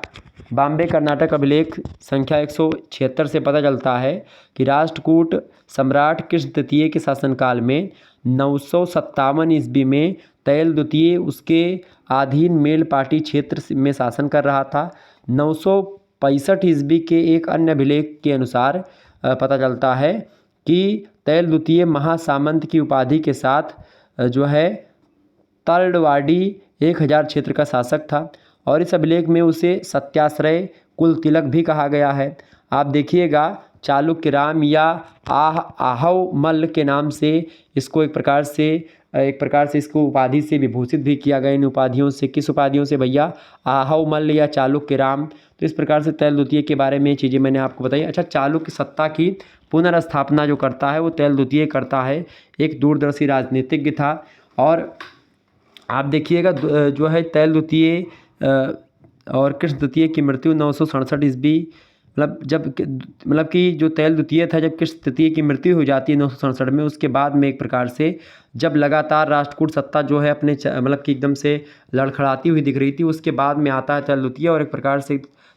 बॉम्बे कर्नाटक अभिलेख संख्या 176 से पता चलता है कि राष्ट्रकूट सम्राट कृष्ण तृतीय के शासनकाल में 957 ईस्वी में तैल द्वितीय उसके अधीन मेलपाटी क्षेत्र में शासन कर रहा था। 965 ईस्वी के एक अन्य अभिलेख के अनुसार पता चलता है कि तैल द्वितीय महासामंत की उपाधि के साथ जो है तलड़वाड़ी 1000 क्षेत्र का शासक था और इस अभिलेख में उसे सत्याश्रय कुल तिलक भी कहा गया है। आप देखिएगा चालुक्य राम या आहव मल्ल के नाम से इसको एक प्रकार से इसको उपाधि से विभूषित भी किया गया। इन उपाधियों से, किस उपाधियों से भैया? आहव मल्ल या चालुक्य राम। तो इस प्रकार से तैल द्वितीय के बारे में चीज़ें मैंने आपको बताई। अच्छा, चालुक्य सत्ता की पुनर्स्थापना जो करता है वो तैल द्वितीय करता है। एक दूरदर्शी राजनीतिज्ञ था। और आप देखिएगा जो है तैल द्वितीय और कृष्ण द्वितीय की मृत्यु 967 ईस्वी मतलब कि जो तैल द्वितीय था, जब कृष्ण तृतीय की मृत्यु हो जाती है 967 में, उसके बाद में एक प्रकार से जब लगातार राष्ट्रकूट सत्ता जो है अपने मतलब कि एकदम से लड़खड़ाती हुई दिख रही थी, उसके बाद में आता है तैल द्वितीय और एक प्रकार से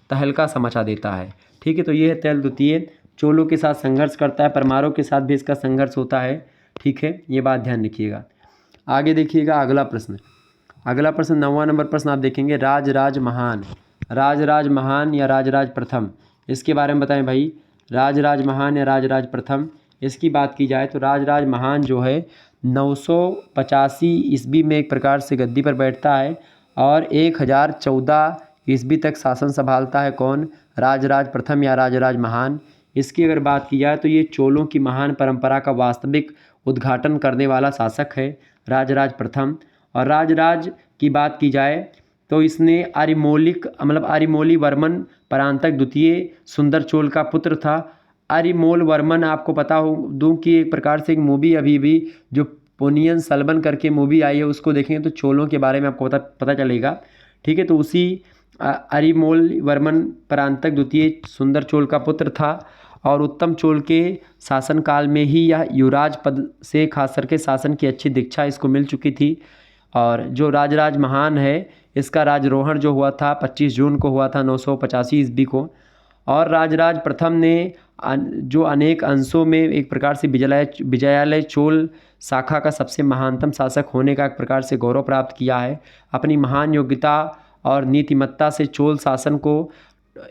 तहलका सा मचा देता है। ठीक है, तो ये है तैल द्वितीय। चोलों के साथ संघर्ष करता है, परमारों के साथ भी इसका संघर्ष होता है। ठीक है, ये बात ध्यान रखिएगा। आगे देखिएगा अगला प्रश्न 9वां नंबर प्रश्न आप देखेंगे, राजराज महान या राजराज प्रथम, इसके बारे में बताएं भाई। राजराज महान या राजराज प्रथम, इसकी बात की जाए तो राजराज महान जो है 985 ईस्वी में एक प्रकार से गद्दी पर बैठता है और 1014 ईस्वी तक शासन संभालता है। कौन? राजराज प्रथम या राजराज महान। इसकी अगर बात की जाए तो ये चोलों की महान परंपरा का वास्तविक उद्घाटन करने वाला शासक है राजराज प्रथम। और राजराज की बात की जाए तो इसने अरिमोली वर्मन परांतक द्वितीय सुंदर चोल का पुत्र था। अरिमोल वर्मन आपको पता हो दूँ कि एक प्रकार से एक मूवी अभी भी जो पोनियन सेल्वन करके मूवी आई है, उसको देखेंगे तो चोलों के बारे में आपको पता चलेगा। ठीक है, तो उसी अरिमोल वर्मन परांतक द्वितीय सुंदर चोल का पुत्र था और उत्तम चोल के शासनकाल में ही यह युवराज पद से खास करके शासन की अच्छी दीक्षा इसको मिल चुकी थी। और जो राजराज महान है इसका राजरोहण जो हुआ था 25 जून को हुआ था 985 ईस्वी को। और राजराज प्रथम ने जो अनेक अंशों में एक प्रकार से विजयालय चोल शाखा का सबसे महानतम शासक होने का एक प्रकार से गौरव प्राप्त किया है। अपनी महान योग्यता और नीतिमत्ता से चोल शासन को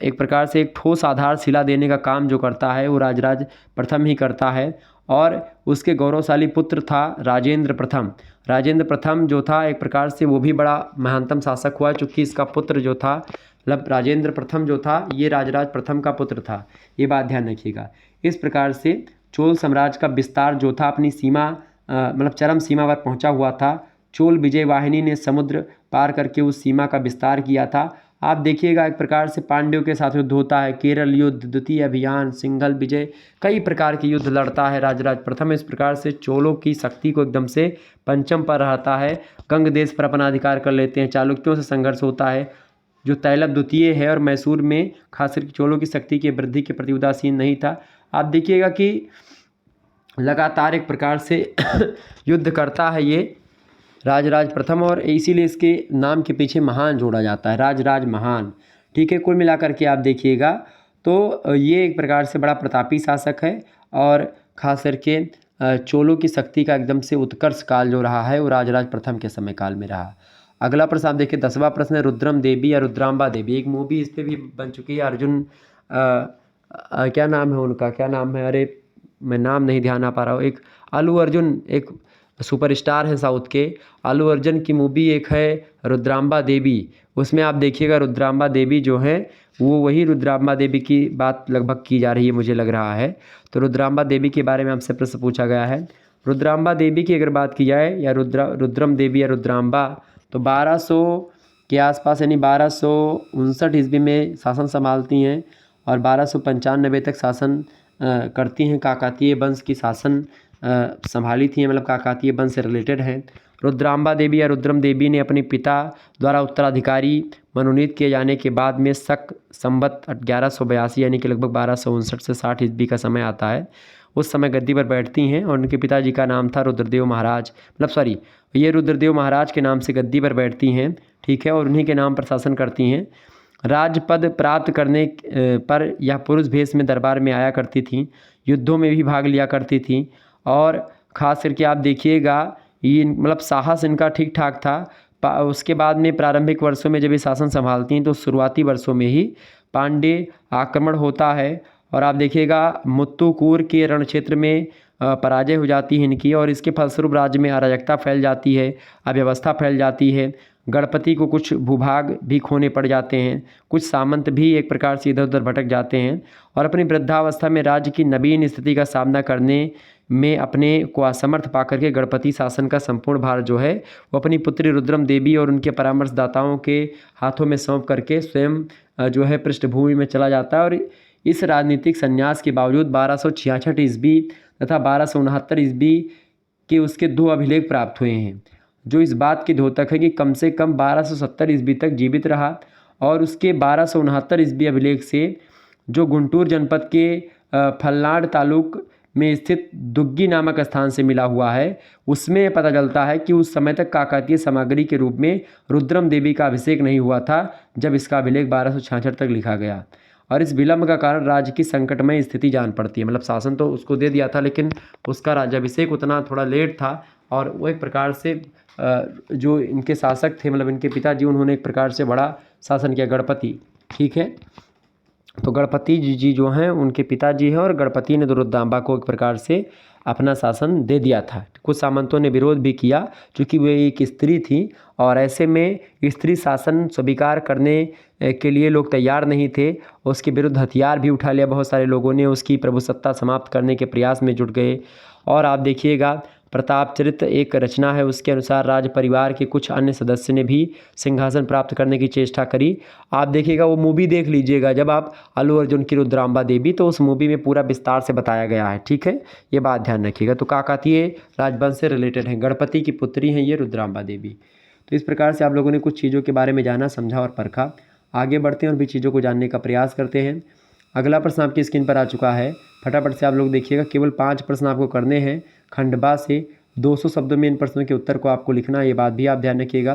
एक प्रकार से एक ठोस आधारशिला देने का काम जो करता है वो राजराज प्रथम ही करता है। और उसके गौरवशाली पुत्र था राजेंद्र प्रथम जो था एक प्रकार से वो भी बड़ा महानतम शासक हुआ, चूँकि इसका पुत्र जो था मतलब राजेंद्र प्रथम जो था ये राजराज प्रथम का पुत्र था। ये बात ध्यान रखिएगा। इस प्रकार से चोल साम्राज्य का विस्तार जो था अपनी सीमा चरम सीमा पर पहुंचा हुआ था। चोल विजय वाहिनी ने समुद्र पार करके उस सीमा का विस्तार किया था। आप देखिएगा एक प्रकार से पांड्यों के साथ युद्ध होता है, केरल युद्ध, द्वितीय अभियान, सिंघल विजय, कई प्रकार के युद्ध लड़ता है राजराज प्रथम। इस प्रकार से चोलों की शक्ति को एकदम से पंचम पर रहता है। गंग देश पर अपना अधिकार कर लेते हैं। चालुक्यों से संघर्ष होता है जो तैलब द्वितीय है और मैसूर में खासकर चोलों की शक्ति की वृद्धि के प्रति उदासीन नहीं था। आप देखिएगा कि लगातार एक प्रकार से युद्ध करता है ये राजराज प्रथम और इसीलिए इसके नाम के पीछे महान जोड़ा जाता है, राजराज महान। ठीक है, कुल मिलाकर के आप देखिएगा तो ये एक प्रकार से बड़ा प्रतापी शासक है और खास करके चोलों की शक्ति का एकदम से उत्कर्ष काल जो रहा है वो राजराज प्रथम के समय काल में रहा। अगला प्रश्न आप देखिए 10वां प्रश्न है रुद्रम देवी या रुद्रांबा देवी। एक मूवी इस पर भी बन चुकी है। अर्जुन क्या नाम है उनका, क्या नाम है, अरे मैं नाम नहीं ध्यान आ पा रहा हूँ। एक अल्लू अर्जुन एक सुपरस्टार है साउथ के, अल्लू अर्जुन की मूवी एक है रुद्रांबा देवी। उसमें आप देखिएगा रुद्रांबा देवी जो है वो वही रुद्रांबा देवी की बात लगभग की जा रही है मुझे लग रहा है। तो रुद्रांबा देवी के बारे में आपसे प्रश्न पूछा गया है। रुद्रांबा देवी की अगर बात की जाए या रुद्रम देवी या रुद्रांबा तो 1200 के आसपास यानी 1259 ईस्वी में शासन संभालती हैं और 1295 तक शासन करती हैं। काकतीय वंश की शासन संभाली थी, मतलब काकतीय वंश से रिलेटेड हैं। रुद्रांबा देवी या रुद्रम देवी ने अपने पिता द्वारा उत्तराधिकारी मनोनीत किए जाने के बाद में शक संवत 1182 यानी कि लगभग 1259 से 60 ईस्वी का समय आता है, उस समय गद्दी पर बैठती हैं और उनके पिताजी का नाम था रुद्रदेव महाराज, ये रुद्रदेव महाराज के नाम से गद्दी पर बैठती हैं, ठीक है, और उन्हीं के नाम पर शासन करती हैं। राजपद प्राप्त करने पर यह पुरुष भेष में दरबार में आया करती थीं, युद्धों में भी भाग लिया करती थीं और ख़ास करके आप देखिएगा ये साहस इनका ठीक ठाक था। उसके बाद में प्रारंभिक वर्षों में जब ये शासन संभालती हैं तो शुरुआती वर्षों में ही पांडे आक्रमण होता है और आप देखिएगा मुत्तुकूर के रण क्षेत्र में पराजय हो जाती है इनकी और इसके फलस्वरूप राज्य में अराजकता फैल जाती है, अव्यवस्था फैल जाती है। गणपति को कुछ भूभाग भी खोने पड़ जाते हैं, कुछ सामंत भी एक प्रकार से इधर उधर भटक जाते हैं और अपनी वृद्धावस्था में राज्य की नवीन स्थिति का सामना करने में अपने को असमर्थ पाकर के गणपति शासन का संपूर्ण भार जो है वो अपनी पुत्री रुद्रम देवी और उनके परामर्शदाताओं के हाथों में सौंप करके स्वयं जो है पृष्ठभूमि में चला जाता है। और इस राजनीतिक संन्यास के बावजूद 1266 ईस्वी तथा 1269 ईस्वी के उसके 2 अभिलेख प्राप्त हुए हैं, जो इस बात के द्योतक है कि कम से कम 1270 ईस्वी तक जीवित रहा और उसके 1269 ईस्वी अभिलेख से जो गुंटूर जनपद के फलनाड तालुक में स्थित दुग्गी नामक स्थान से मिला हुआ है, उसमें पता चलता है कि उस समय तक काकतीय सामग्री के रूप में रुद्रम देवी का अभिषेक नहीं हुआ था जब इसका अभिलेख 1266 तक लिखा गया। और इस विलंब का कारण राज्य की संकटमय स्थिति जान पड़ती है। शासन तो उसको दे दिया था लेकिन उसका राज्याभिषेक उतना थोड़ा लेट था और वो एक प्रकार से जो इनके शासक थे इनके पिताजी, उन्होंने एक प्रकार से बड़ा शासन किया, गणपति, ठीक है। तो गणपति जी जो हैं उनके पिताजी हैं और गणपति ने रुद्रांबा को एक प्रकार से अपना शासन दे दिया था। कुछ सामंतों ने विरोध भी किया क्योंकि वे एक स्त्री थी और ऐसे में स्त्री शासन स्वीकार करने के लिए लोग तैयार नहीं थे। उसके विरुद्ध हथियार भी उठा लिया, बहुत सारे लोगों ने उसकी प्रभुसत्ता समाप्त करने के प्रयास में जुट गए। और आप देखिएगा प्रताप चरित्र एक रचना है, उसके अनुसार राज परिवार के कुछ अन्य सदस्य ने भी सिंहासन प्राप्त करने की चेष्टा करी। आप देखिएगा वो मूवी देख लीजिएगा जब आप अल्लू अर्जुन की रुद्रांबा देवी, तो उस मूवी में पूरा विस्तार से बताया गया है, ठीक है, ये बात ध्यान रखिएगा। तो काकतीय राजवंश से रिलेटेड है, गणपति की पुत्री हैं ये रुद्रांबा देवी। तो इस प्रकार से आप लोगों ने कुछ चीज़ों के बारे में जाना, समझा और परखा। आगे बढ़ते हैं और भी चीज़ों को जानने का प्रयास करते हैं। अगला प्रश्न आपकी स्क्रीन पर आ चुका है, फटाफट से आप लोग देखिएगा। केवल 5 प्रश्न आपको करने हैं खंडवा से। 200 शब्दों में इन प्रश्नों के उत्तर को आपको लिखना है, ये बात भी आप ध्यान रखिएगा।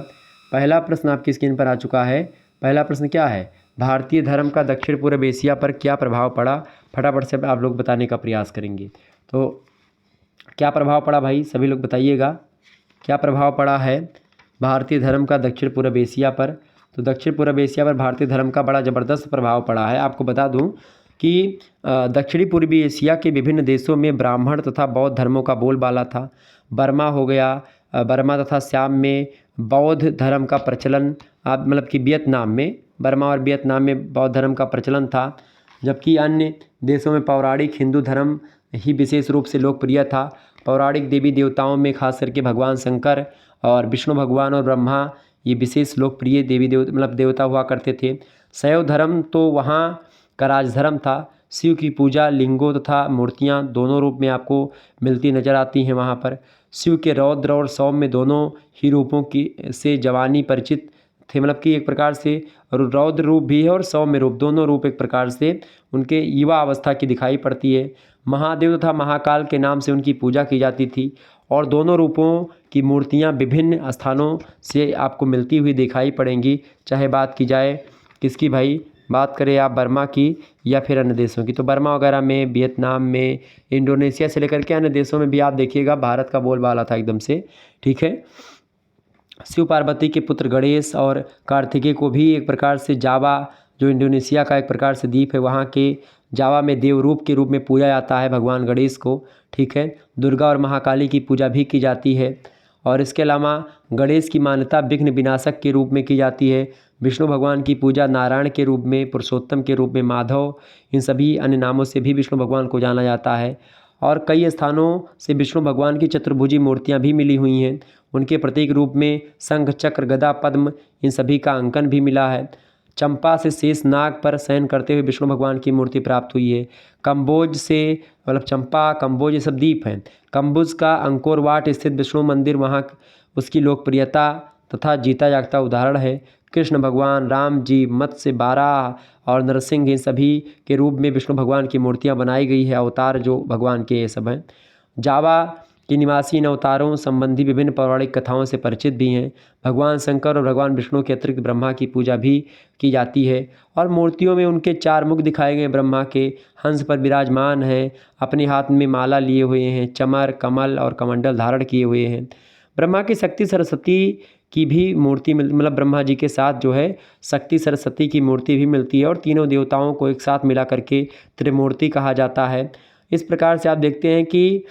पहला प्रश्न आपकी स्क्रीन पर आ चुका है। पहला प्रश्न क्या है, भारतीय धर्म का दक्षिण पूर्व एशिया पर क्या प्रभाव पड़ा? फटाफट से आप लोग बताने का प्रयास करेंगे। तो क्या प्रभाव पड़ा भाई, सभी लोग बताइएगा, क्या प्रभाव पड़ा है भारतीय धर्म का दक्षिण पूर्व एशिया पर? तो दक्षिण पूर्व एशिया पर भारतीय धर्म का बड़ा ज़बरदस्त प्रभाव पड़ा है। आपको बता दूं कि दक्षिणी पूर्वी एशिया के विभिन्न देशों में ब्राह्मण तथा बौद्ध धर्मों का बोलबाला था। बर्मा हो गया, बर्मा तथा श्याम में बौद्ध धर्म का प्रचलन, आप कि वियतनाम में, बर्मा और वियतनाम में बौद्ध धर्म का प्रचलन था, जबकि अन्य देशों में पौराणिक हिंदू धर्म ही विशेष रूप से लोकप्रिय था। पौराणिक देवी देवताओं में खास करके भगवान शंकर और विष्णु भगवान और ब्रह्मा ये विशेष लोकप्रिय देवता हुआ करते थे। शैव धर्म तो वहाँ का राजधर्म था। शिव की पूजा लिंगों तथा मूर्तियाँ दोनों रूप में आपको मिलती नजर आती हैं वहाँ पर। शिव के रौद्र और सौम्य दोनों ही रूपों की से जवानी परिचित थे, कि एक प्रकार से रौद्र रूप भी है और सौम्य रूप, दोनों रूप एक प्रकार से उनके युवा अवस्था की दिखाई पड़ती है। महादेव तथा महाकाल के नाम से उनकी पूजा की जाती थी और दोनों रूपों की मूर्तियाँ विभिन्न स्थानों से आपको मिलती हुई दिखाई पड़ेंगी, चाहे बात की जाए किसकी भाई, बात करें आप बर्मा की या फिर अन्य देशों की। तो बर्मा वगैरह में, वियतनाम में, इंडोनेशिया से लेकर के अन्य देशों में भी आप देखिएगा भारत का बोलबाला था एकदम से, ठीक है। शिव पार्वती के पुत्र गणेश और कार्तिकेय को भी एक प्रकार से जावा, जो इंडोनेशिया का एक प्रकार से द्वीप है, वहाँ के जावा में देवरूप के रूप में पूजा जाता है भगवान गणेश को, ठीक है। दुर्गा और महाकाली की पूजा भी की जाती है और इसके अलावा गणेश की मान्यता विघ्न विनाशक के रूप में की जाती है। विष्णु भगवान की पूजा नारायण के रूप में, पुरुषोत्तम के रूप में, माधव, इन सभी अन्य नामों से भी विष्णु भगवान को जाना जाता है। और कई स्थानों से विष्णु भगवान की चतुर्भुजी मूर्तियाँ भी मिली हुई हैं। उनके प्रतीक रूप में शंख, चक्र, गदा, पद्म, इन सभी का अंकन भी मिला है। चंपा से शेष नाग पर शयन करते हुए विष्णु भगवान की मूर्ति प्राप्त हुई है। कंबोज से, चंपा, कंबोज, ये सब द्वीप हैं। कंबोज का अंकोर वाट स्थित विष्णु मंदिर, वहाँ उसकी लोकप्रियता तथा जीता जागता उदाहरण है। कृष्ण भगवान, राम जी, मत्स्य, बाराह और नरसिंह, इन सभी के रूप में विष्णु भगवान की मूर्तियाँ बनाई गई है। अवतार जो भगवान के ये सब हैं। जावा के निवासी इन अवतारों संबंधी विभिन्न पौराणिक कथाओं से परिचित भी हैं। भगवान शंकर और भगवान विष्णु के अतिरिक्त ब्रह्मा की पूजा भी की जाती है और मूर्तियों में उनके 4 मुख दिखाए गए। ब्रह्मा के हंस पर विराजमान हैं, अपने हाथ में माला लिए हुए हैं, चमर, कमल और कमंडल धारण किए हुए हैं। ब्रह्मा की शक्ति सरस्वती की भी मूर्ति मतलब ब्रह्मा जी के साथ जो है शक्ति सरस्वती की मूर्ति भी मिलती है और तीनों देवताओं को एक साथ मिला करके त्रिमूर्ति कहा जाता है। इस प्रकार से आप देखते हैं कि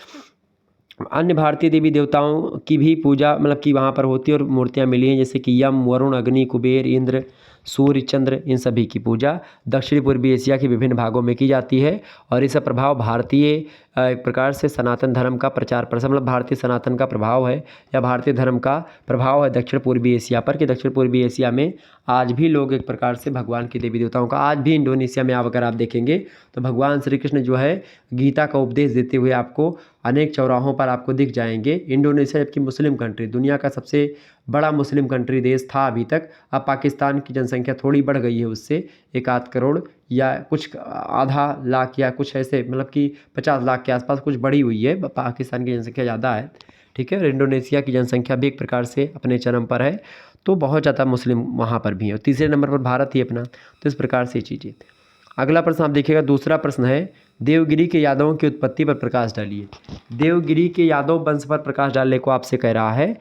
अन्य भारतीय देवी देवताओं की भी पूजा मतलब कि वहाँ पर होती है और मूर्तियाँ मिली हैं, जैसे कि यम, वरुण, अग्नि, कुबेर, इंद्र, सूर्य, चंद्र, इन सभी की पूजा दक्षिण पूर्वी एशिया के विभिन्न भागों में की जाती है। और इसका प्रभाव भारतीय एक प्रकार से सनातन धर्म का प्रचार प्रसार मतलब भारतीय सनातन का प्रभाव है या भारतीय धर्म का प्रभाव है दक्षिण पूर्वी एशिया पर, कि दक्षिण पूर्वी एशिया में आज भी लोग एक प्रकार से भगवान के देवी देवताओं का, आज भी इंडोनेशिया में अगर आप देखेंगे तो भगवान श्री कृष्ण जो है गीता का उपदेश देते हुए आपको अनेक चौराहों पर आपको दिख जाएंगे। इंडोनेशिया जबकि मुस्लिम कंट्री, दुनिया का सबसे बड़ा मुस्लिम कंट्री देश था अभी तक, अब पाकिस्तान की जनसंख्या थोड़ी बढ़ गई है उससे, 1-8 करोड़ या कुछ आधा लाख या कुछ ऐसे मतलब कि 50 लाख के आसपास कुछ बढ़ी हुई है। पाकिस्तान की जनसंख्या ज़्यादा है, ठीक है। और इंडोनेशिया की जनसंख्या भी एक प्रकार से अपने चरम पर है, तो बहुत ज़्यादा मुस्लिम वहाँ पर भी है। और तीसरे नंबर पर भारत ही अपना, तो इस प्रकार से चीज़ें। अगला प्रश्न आप देखिएगा, दूसरा प्रश्न है देवगिरी के यादवों की उत्पत्ति पर प्रकाश डालिए। देवगिरी के यादव वंश पर प्रकाश डालने को आपसे कह रहा है,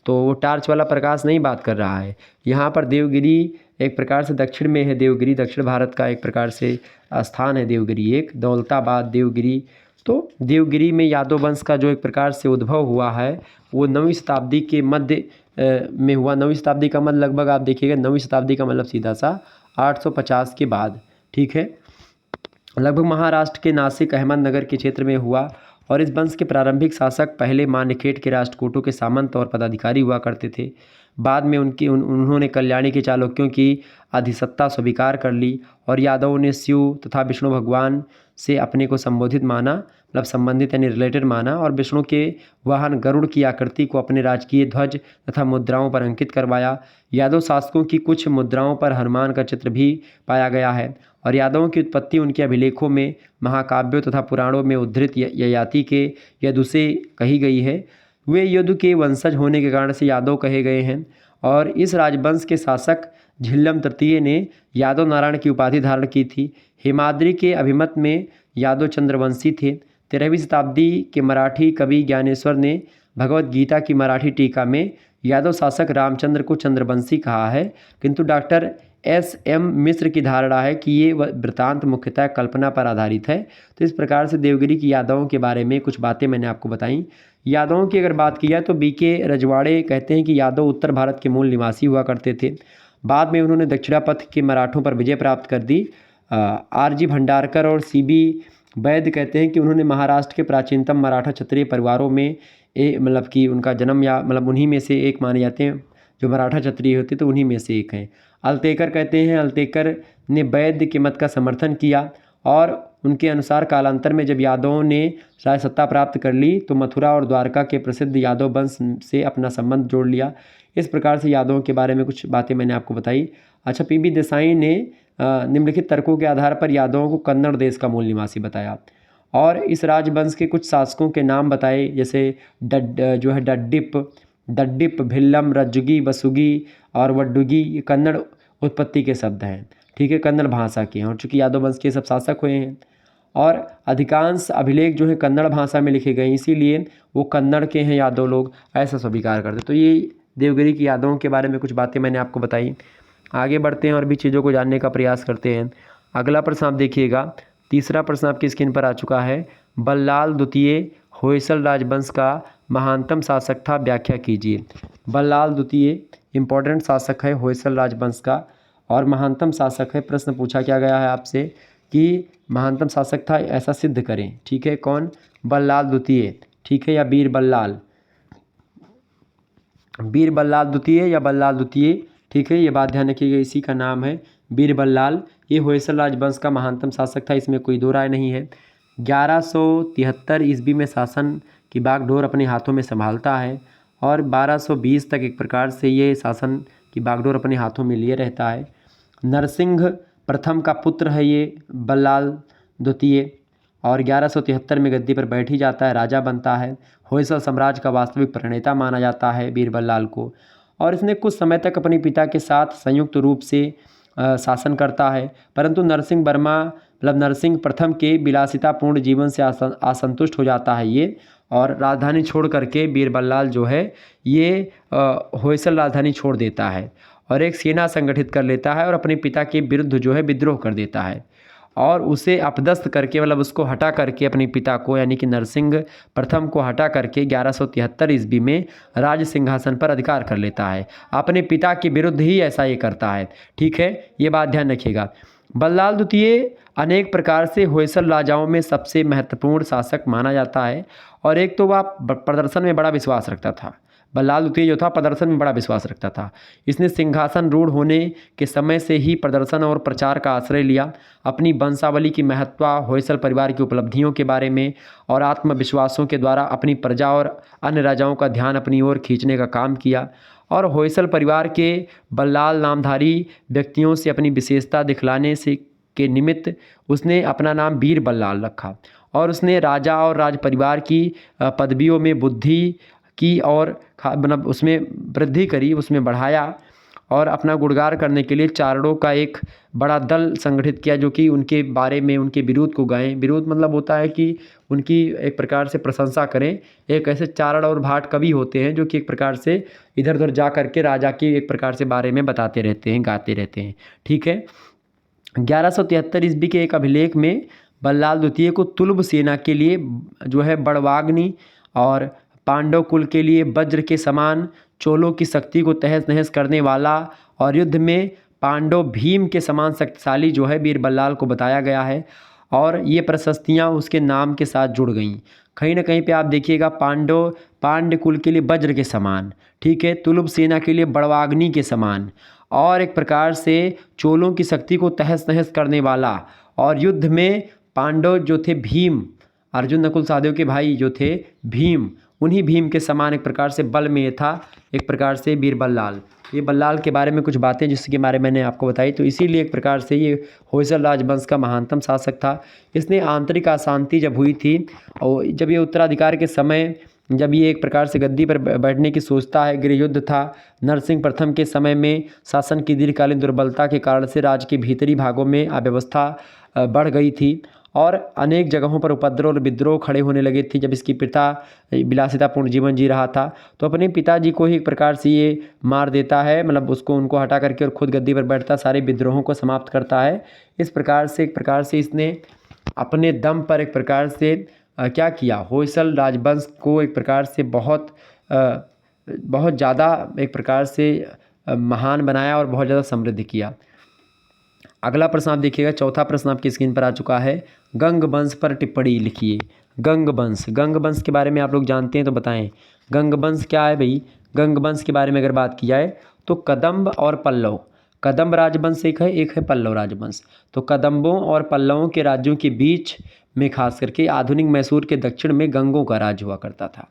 तो वो टार्च वाला प्रकाश नहीं बात कर रहा है। यहाँ पर देवगिरी एक प्रकार से दक्षिण में है। देवगिरी दक्षिण भारत का एक प्रकार से स्थान है। देवगिरी एक दौलताबाद देवगिरी, तो देवगिरी में यादव वंश का जो एक प्रकार से उद्भव हुआ है वो 9वीं शताब्दी के मध्य में हुआ। 9वीं शताब्दी का मतलब लगभग आप देखिएगा 9वीं शताब्दी का मतलब सीधा सा 850 के बाद, ठीक है, लगभग महाराष्ट्र के नासिक अहमदनगर के क्षेत्र में हुआ। और इस वंश के प्रारंभिक शासक पहले मान्यखेट के राष्ट्रकूटों के सामंत और पदाधिकारी हुआ करते थे। बाद में उन्होंने कल्याणी के चालुक्यों की अधिसत्ता स्वीकार कर ली और यादवों ने शिव तथा विष्णु भगवान से अपने को संबोधित माना, मतलब संबंधित यानी रिलेटेड माना, और विष्णु के वाहन गरुड़ की आकृति को अपने राजकीय ध्वज तथा मुद्राओं पर अंकित करवाया। यादव शासकों की कुछ मुद्राओं पर हनुमान का चित्र भी पाया गया है और यादवों की उत्पत्ति उनके अभिलेखों में, महाकाव्यों तथा पुराणों में उद्धृत ययाति के यदु से कही गई है। वे यदु के वंशज होने के कारण से यादव कहे गए हैं। और इस राजवंश के शासक झिल्लम तृतीय ने यादव नारायण की उपाधि धारण की थी। हेमाद्रि के अभिमत में यादव चंद्रवंशी थे। 13वीं शताब्दी के मराठी कवि ज्ञानेश्वर ने भगवत गीता की मराठी टीका में यादव शासक रामचंद्र को चंद्रवंशी कहा है, किंतु डॉक्टर S.M. मिश्र की धारणा है कि ये वृत्तांत मुख्यतः कल्पना पर आधारित है। तो इस प्रकार से देवगिरी की यादवों के बारे में कुछ बातें मैंने आपको बताई। यादवों की अगर बात की जाए तो B.K. रजवाड़े कहते हैं कि यादव उत्तर भारत के मूल निवासी हुआ करते थे। बाद में उन्होंने दक्षिणापथ के मराठों पर विजय प्राप्त कर दी। R.G. भंडारकर और C.B. वैद्य कहते हैं कि उन्होंने महाराष्ट्र के प्राचीनतम मराठा क्षत्रिय परिवारों में मतलब कि उनका जन्म या मतलब उन्हीं में से एक माने जाते हैं, जो मराठा क्षत्रिय होते तो उन्हीं में से एक हैं। अल्तेकर कहते हैं, अल्तेकर ने वैद्य के मत का समर्थन किया और उनके अनुसार कालांतर में जब यादवों ने राज सत्ता प्राप्त कर ली तो मथुरा और द्वारका के प्रसिद्ध यादव वंश से अपना संबंध जोड़ लिया। इस प्रकार से यादवों के बारे में कुछ बातें मैंने आपको बताई। अच्छा, पी.बी. देसाई ने निम्नलिखित तर्कों के आधार पर यादवों को कन्नड़ देश का मूल निवासी बताया और इस राजवंश के कुछ शासकों के नाम बताए, जैसे दड्डिप, भिल्लम, रज्जुगी, वसुगी और वड्डुगी, ये कन्नड़ उत्पत्ति के शब्द हैं, ठीक है, कन्नड़ भाषा के हैं। और चूँकि यादव वंश के सब शासक हुए हैं और अधिकांश अभिलेख जो है कन्नड़ भाषा में लिखे गए, इसीलिए वो कन्नड़ के हैं यादव लोग, ऐसा स्वीकार करते। तो ये देवगिरी की यादवों के बारे में कुछ बातें मैंने आपको बताई। आगे बढ़ते हैं और भी चीज़ों को जानने का प्रयास करते हैं। अगला प्रश्न आप देखिएगा, तीसरा प्रश्न आपकी स्क्रीन पर आ चुका है। बल्लाल द्वितीय होयसल राजवंश का महानतम शासक था, व्याख्या कीजिए। बल्लाल द्वितीय इंपॉर्टेंट शासक है होयसल राजवंश का और महानतम शासक है। प्रश्न पूछा क्या गया है आपसे कि महानतम शासक था, ऐसा सिद्ध करें, ठीक है। कौन? बल्लाल द्वितीय, ठीक है, या बीर बल्लाल द्वितीय या बल्लाल द्वितीय, ठीक है, ये बात ध्यान रखिएगा, इसी का नाम है बीर बल्लाल। ये होयसल राजवंश का महानतम शासक था, इसमें कोई दो राय नहीं है। 1173 ईस्वी में शासन की बागडोर अपने हाथों में संभालता है और 1220 तक एक प्रकार से ये शासन की बागडोर अपने हाथों में लिए रहता है। नरसिंह प्रथम का पुत्र है ये बल्लाल द्वितीय, और 1173 में गद्दी पर बैठ ही जाता है, राजा बनता है। होयसल साम्राज्य का वास्तविक प्रणेता माना जाता है बीर बल्लाल को, और इसने कुछ समय तक अपने पिता के साथ संयुक्त रूप से शासन करता है। परंतु नरसिंह वर्मा मतलब नरसिंह प्रथम के विलासितापूर्ण जीवन से असंतुष्ट हो जाता है ये, और राजधानी छोड़ करके बीर बल्लाल जो है ये होयसल राजधानी छोड़ देता है और एक सेना संगठित कर लेता है और अपने पिता के विरुद्ध जो है विद्रोह कर देता है, और उसे अपदस्थ करके मतलब उसको हटा करके अपने पिता को यानी कि नरसिंह प्रथम को हटा करके 1173 ईस्वी में राज सिंहासन पर अधिकार कर लेता है। अपने पिता के विरुद्ध ही ऐसा ये करता है। ठीक है, ये बात ध्यान रखिएगा। बल्लाल द्वितीय अनेक प्रकार से होयसल राजाओं में सबसे महत्वपूर्ण शासक माना जाता है, और एक तो वह प्रदर्शन में बड़ा विश्वास रखता था। बल्लाल द्वितीय जो था प्रदर्शन में बड़ा विश्वास रखता था। इसने सिंहासन रूढ़ होने के समय से ही प्रदर्शन और प्रचार का आश्रय लिया। अपनी वंशावली की महत्व, होयसल परिवार की उपलब्धियों के बारे में और आत्मविश्वासों के द्वारा अपनी प्रजा और अन्य राजाओं का ध्यान अपनी ओर खींचने का काम किया, और होयसल परिवार के बल्लाल नामधारी व्यक्तियों से अपनी विशेषता दिखलाने से के निमित्त उसने अपना नाम बीर बल्लाल रखा, और उसने राजा और राज परिवार की पदवियों में बुद्धि की और मतलब उसमें वृद्धि करी, उसमें बढ़ाया, और अपना गुणगान करने के लिए चारणों का एक बड़ा दल संगठित किया जो कि उनके बारे में उनके विरोध को गाएं। विरोध मतलब होता है कि उनकी एक प्रकार से प्रशंसा करें। एक ऐसे चारण और भाट कवि होते हैं जो कि एक प्रकार से इधर उधर जा करके राजा के एक प्रकार से बारे में बताते रहते हैं, गाते रहते हैं। ठीक है, 1173 ईस्वी के एक अभिलेख में बल्लाल द्वितीय को तुलुब सेना के लिए जो है बड़वाग्नि और पांडव कुल के लिए वज्र के समान, चोलों की शक्ति को तहस नहस करने वाला और युद्ध में पांडव भीम के समान शक्तिशाली जो है बीर बल्लाल को बताया गया है, और ये प्रशस्तियाँ उसके नाम के साथ जुड़ गईं। कहीं ना कहीं पे आप देखिएगा पांड्य कुल के लिए वज्र के समान, ठीक है, तुलुब सेना के लिए बड़वाग्नि के समान, और एक प्रकार से चोलों की शक्ति को तहस नहस करने वाला, और युद्ध में पांडव जो थे भीम, अर्जुन नकुल सहदेव के भाई जो थे भीम, उन्हीं भीम के समान एक प्रकार से बल में था एक प्रकार से बीर बल्लाल। ये बल्लाल के बारे में कुछ बातें जिसके बारे में मैंने आपको बताई, तो इसीलिए एक प्रकार से ये होयसल राजवंश का महानतम शासक था। इसने आंतरिक अशांति जब हुई थी और जब ये उत्तराधिकार के समय जब ये एक प्रकार से गद्दी पर बैठने की सोचता है, गृह युद्ध था। नरसिंह प्रथम के समय में शासन की दीर्घकालीन दुर्बलता के कारण से राज्य के भीतरी भागों में अव्यवस्था बढ़ गई थी और अनेक जगहों पर उपद्रव और विद्रोह खड़े होने लगे थे। जब इसकी पिता विलासितापूर्ण जीवन जी रहा था तो अपने पिताजी को ही एक प्रकार से ये मार देता है, मतलब उनको हटा करके और खुद गद्दी पर बैठता, सारे विद्रोहों को समाप्त करता है। इस प्रकार से एक प्रकार से इसने अपने दम पर एक प्रकार से क्या किया, होयसल राजवंश को एक प्रकार से बहुत ज़्यादा एक प्रकार से महान बनाया और बहुत ज़्यादा समृद्ध किया। अगला प्रश्न आप देखिएगा, चौथा प्रश्न आपकी स्क्रीन पर आ चुका है। गंग वंश पर टिप्पणी लिखिए। गंग वंश के बारे में आप लोग जानते हैं तो बताएं, गंग वंश क्या है भाई। गंग वंश के बारे में अगर बात की जाए तो कदम्ब और पल्लव, कदम्ब राजवंश एक है पल्लव राजवंश। तो कदम्बों और पल्लवों के राज्यों के बीच में खास करके आधुनिक मैसूर के दक्षिण में गंगों का राज हुआ करता था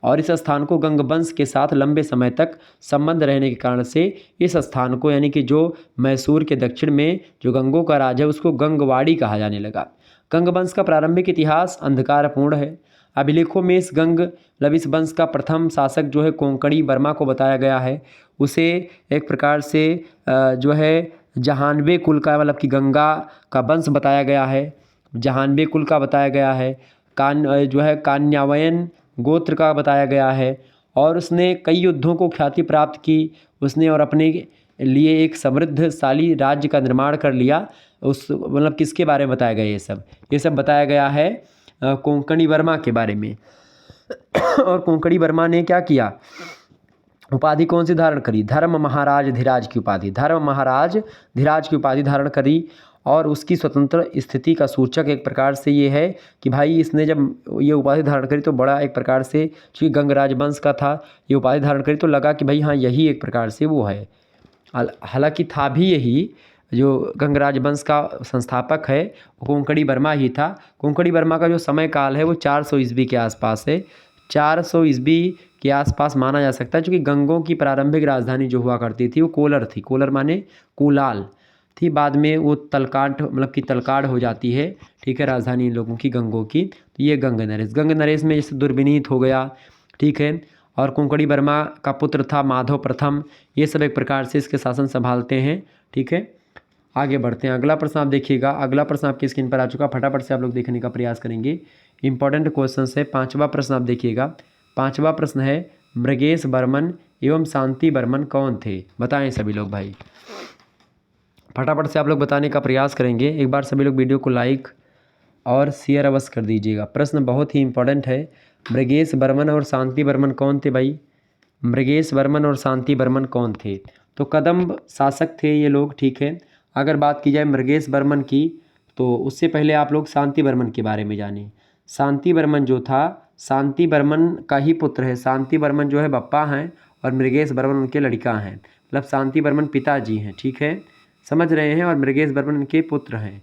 और इस स्थान को गंग वंश के साथ लंबे समय तक संबंध रहने के कारण से इस स्थान को यानी कि जो मैसूर के दक्षिण में जो गंगों का राज है उसको गंगवाड़ी कहा जाने लगा। गंग वंश का प्रारंभिक इतिहास अंधकारपूर्ण है। अभिलेखों में इस वंश का प्रथम शासक जो है कोंकणी वर्मा को बताया गया है। उसे एक प्रकार से जो है जहानवे कुल का मतलब कि गंगा का वंश बताया गया है, जहानवे कुल का बताया गया है। कान्यावयन गोत्र का बताया गया है और उसने कई युद्धों को ख्याति प्राप्त की उसने और अपने लिए एक समृद्धशाली राज्य का निर्माण कर लिया। उस मतलब किसके बारे में बताया गया ये सब बताया गया है कोंकणी वर्मा के बारे में। और कोंकणी वर्मा ने क्या किया, उपाधि कौन सी धारण करी, धर्म महाराज धीराज की उपाधि, धर्म महाराज धीराज की उपाधि धारण करी। और उसकी स्वतंत्र स्थिति का सूचक एक प्रकार से ये है कि भाई इसने जब ये उपाधि धारण करी तो बड़ा एक प्रकार से, चूँकि गंग राजवंश का था, ये उपाधि धारण करी तो लगा कि भाई हाँ यही एक प्रकार से वो है। हालांकि था भी यही, जो गंग राजवंश का संस्थापक है कोंकणी वर्मा ही था। कोंकणी वर्मा का जो समय काल है वो 400 ईस्वी के आसपास है। 400 ईस्वी के आसपास माना जा सकता है, क्योंकि गंगों की प्रारंभिक राजधानी जो हुआ करती थी वो कोलर थी। कोलर माने कुलाल थी, बाद में वो तलकाट मतलब कि तलकाड़ हो जाती है, ठीक है, राजधानी इन लोगों की गंगों की। तो ये गंग नरेश में जैसे दुर्विनीत हो गया, ठीक है, और कुंकड़ी वर्मा का पुत्र था माधव प्रथम। ये सब एक प्रकार से इसके शासन संभालते हैं, ठीक है। आगे बढ़ते हैं, अगला प्रश्न आप देखिएगा। अगला प्रश्न आपकी स्क्रीन पर आ चुका, फटाफट से आप लोग देखने का प्रयास करेंगे। इंपॉर्टेंट क्वेश्चन है। पांचवा प्रश्न आप देखिएगा। पांचवा प्रश्न है, मृगेश बर्मन एवं शांति बर्मन कौन थे? बताएं सभी लोग भाई, फटाफट से आप लोग बताने का प्रयास करेंगे। एक बार सभी लोग वीडियो को लाइक और शेयर अवश्य कर दीजिएगा। प्रश्न बहुत ही इंपॉर्टेंट है। मृगेश बर्मन और शांति बर्मन कौन थे भाई? मृगेश बर्मन और शांति बर्मन कौन थे? तो कदम्ब शासक थे ये लोग, ठीक है। अगर बात की जाए मृगेश बर्मन की, तो उससे पहले आप लोग शांति बर्मन के बारे में जानें। शांति बर्मन जो था, शांति बर्मन का ही पुत्र है। शांति बर्मन जो है बप्पा हैं और मृगेश बर्मन उनके लड़का हैं, मतलब शांति बर्मन पिताजी हैं, ठीक है, समझ रहे हैं, और मृगेश बर्मन उनके पुत्र हैं।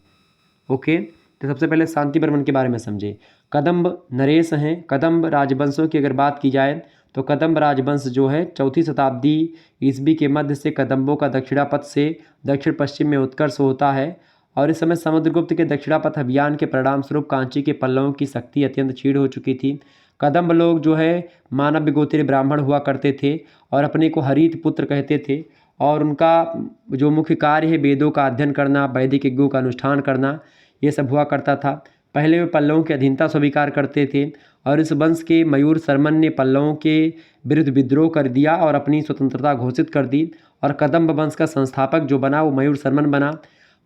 ओके, तो सबसे पहले शांति बर्मन के बारे में समझे। कदम्ब नरेश हैं। कदम्ब राजवंशों की अगर बात की जाए तो कदम्ब राजवंश जो है 4वीं शताब्दी ईस्वी के मध्य से कदम्बों का दक्षिणापथ से दक्षिण पश्चिम में उत्कर्ष होता है, और इस समय समुद्रगुप्त के दक्षिणापथ अभियान के परिणाम स्वरूप कांची के पल्लवों की शक्ति अत्यंत क्षीण हो चुकी थी। कदम्ब लोग जो है मानव गोत्रीय ब्राह्मण हुआ करते थे और अपने को हरित पुत्र कहते थे, और उनका जो मुख्य कार्य है वेदों का अध्ययन करना, वैदिक यज्ञों का अनुष्ठान करना, ये सब हुआ करता था। पहले वे पल्लवों की अधीनता स्वीकार करते थे, और इस वंश के मयूर शर्मन ने पल्लवों के विरुद्ध विद्रोह कर दिया और अपनी स्वतंत्रता घोषित कर दी, और कदम्ब वंश का संस्थापक जो बना वो मयूर शर्मन बना।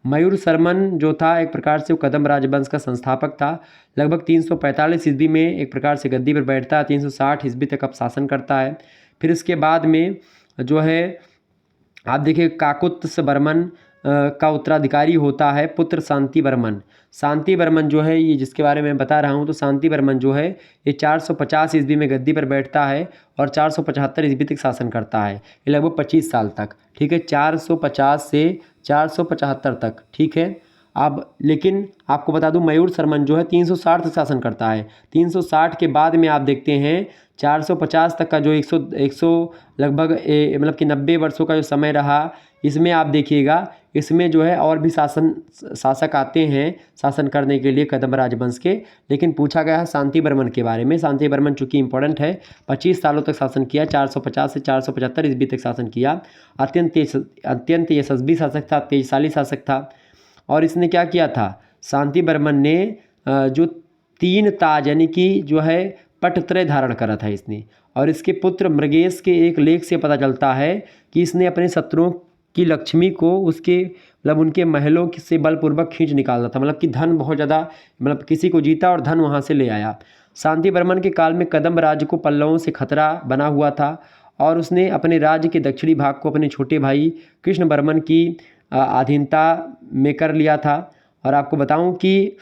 मयूर शर्मन जो था एक प्रकार से वो कदम्ब राजवंश का संस्थापक था। लगभग 345 ईस्वी में एक प्रकार से गद्दी पर बैठता है, 360 ईस्वी तक अब शासन करता है। फिर इसके बाद में जो है आप देखिए काकुत्स बर्मन का उत्तराधिकारी होता है पुत्र शांति बर्मन। शांति बर्मन जो है, ये जिसके बारे में बता रहा हूँ, तो शांति बर्मन जो है ये 450 ईस्वी में गद्दी पर बैठता है और 475 ईस्वी तक शासन करता है, ये लगभग 25 साल तक, ठीक है, 450 से 475 तक, ठीक है। अब लेकिन आपको बता दूं मयूर शर्मन जो है 360 तक शासन करता है। 360 के बाद में आप देखते हैं 450 तक का जो 100 लगभग मतलब कि 90 वर्षों का जो समय रहा, इसमें आप देखिएगा इसमें जो है और भी शासक आते हैं शासन करने के लिए कदम्ब राजवंश के, लेकिन पूछा गया है शांति बर्मन के बारे में। शांति बर्मन चूँकि इंपॉर्टेंट है, 25 सालों तक शासन किया, 450 से 475 ईस्वी तक शासन किया। अत्यंत यशस्वी शासक था, तेजशाली शासक था। और इसने क्या किया था, शांति बर्मन ने जो 3 ताज यानी कि जो है पटत्रय धारण करा था इसने। और इसके पुत्र मृगेश के एक लेख से पता चलता है कि इसने अपने शत्रुओं की लक्ष्मी को उसके मतलब उनके महलों से बलपूर्वक खींच निकाला था, मतलब कि धन बहुत ज़्यादा, मतलब किसी को जीता और धन वहाँ से ले आया। शांति बर्मन के काल में कदम्ब राज्य को पल्लवों से खतरा बना हुआ था, और उसने अपने राज्य के दक्षिणी भाग को अपने छोटे भाई कृष्ण बर्मन की अधीनता में कर लिया था। और आपको बताऊं कि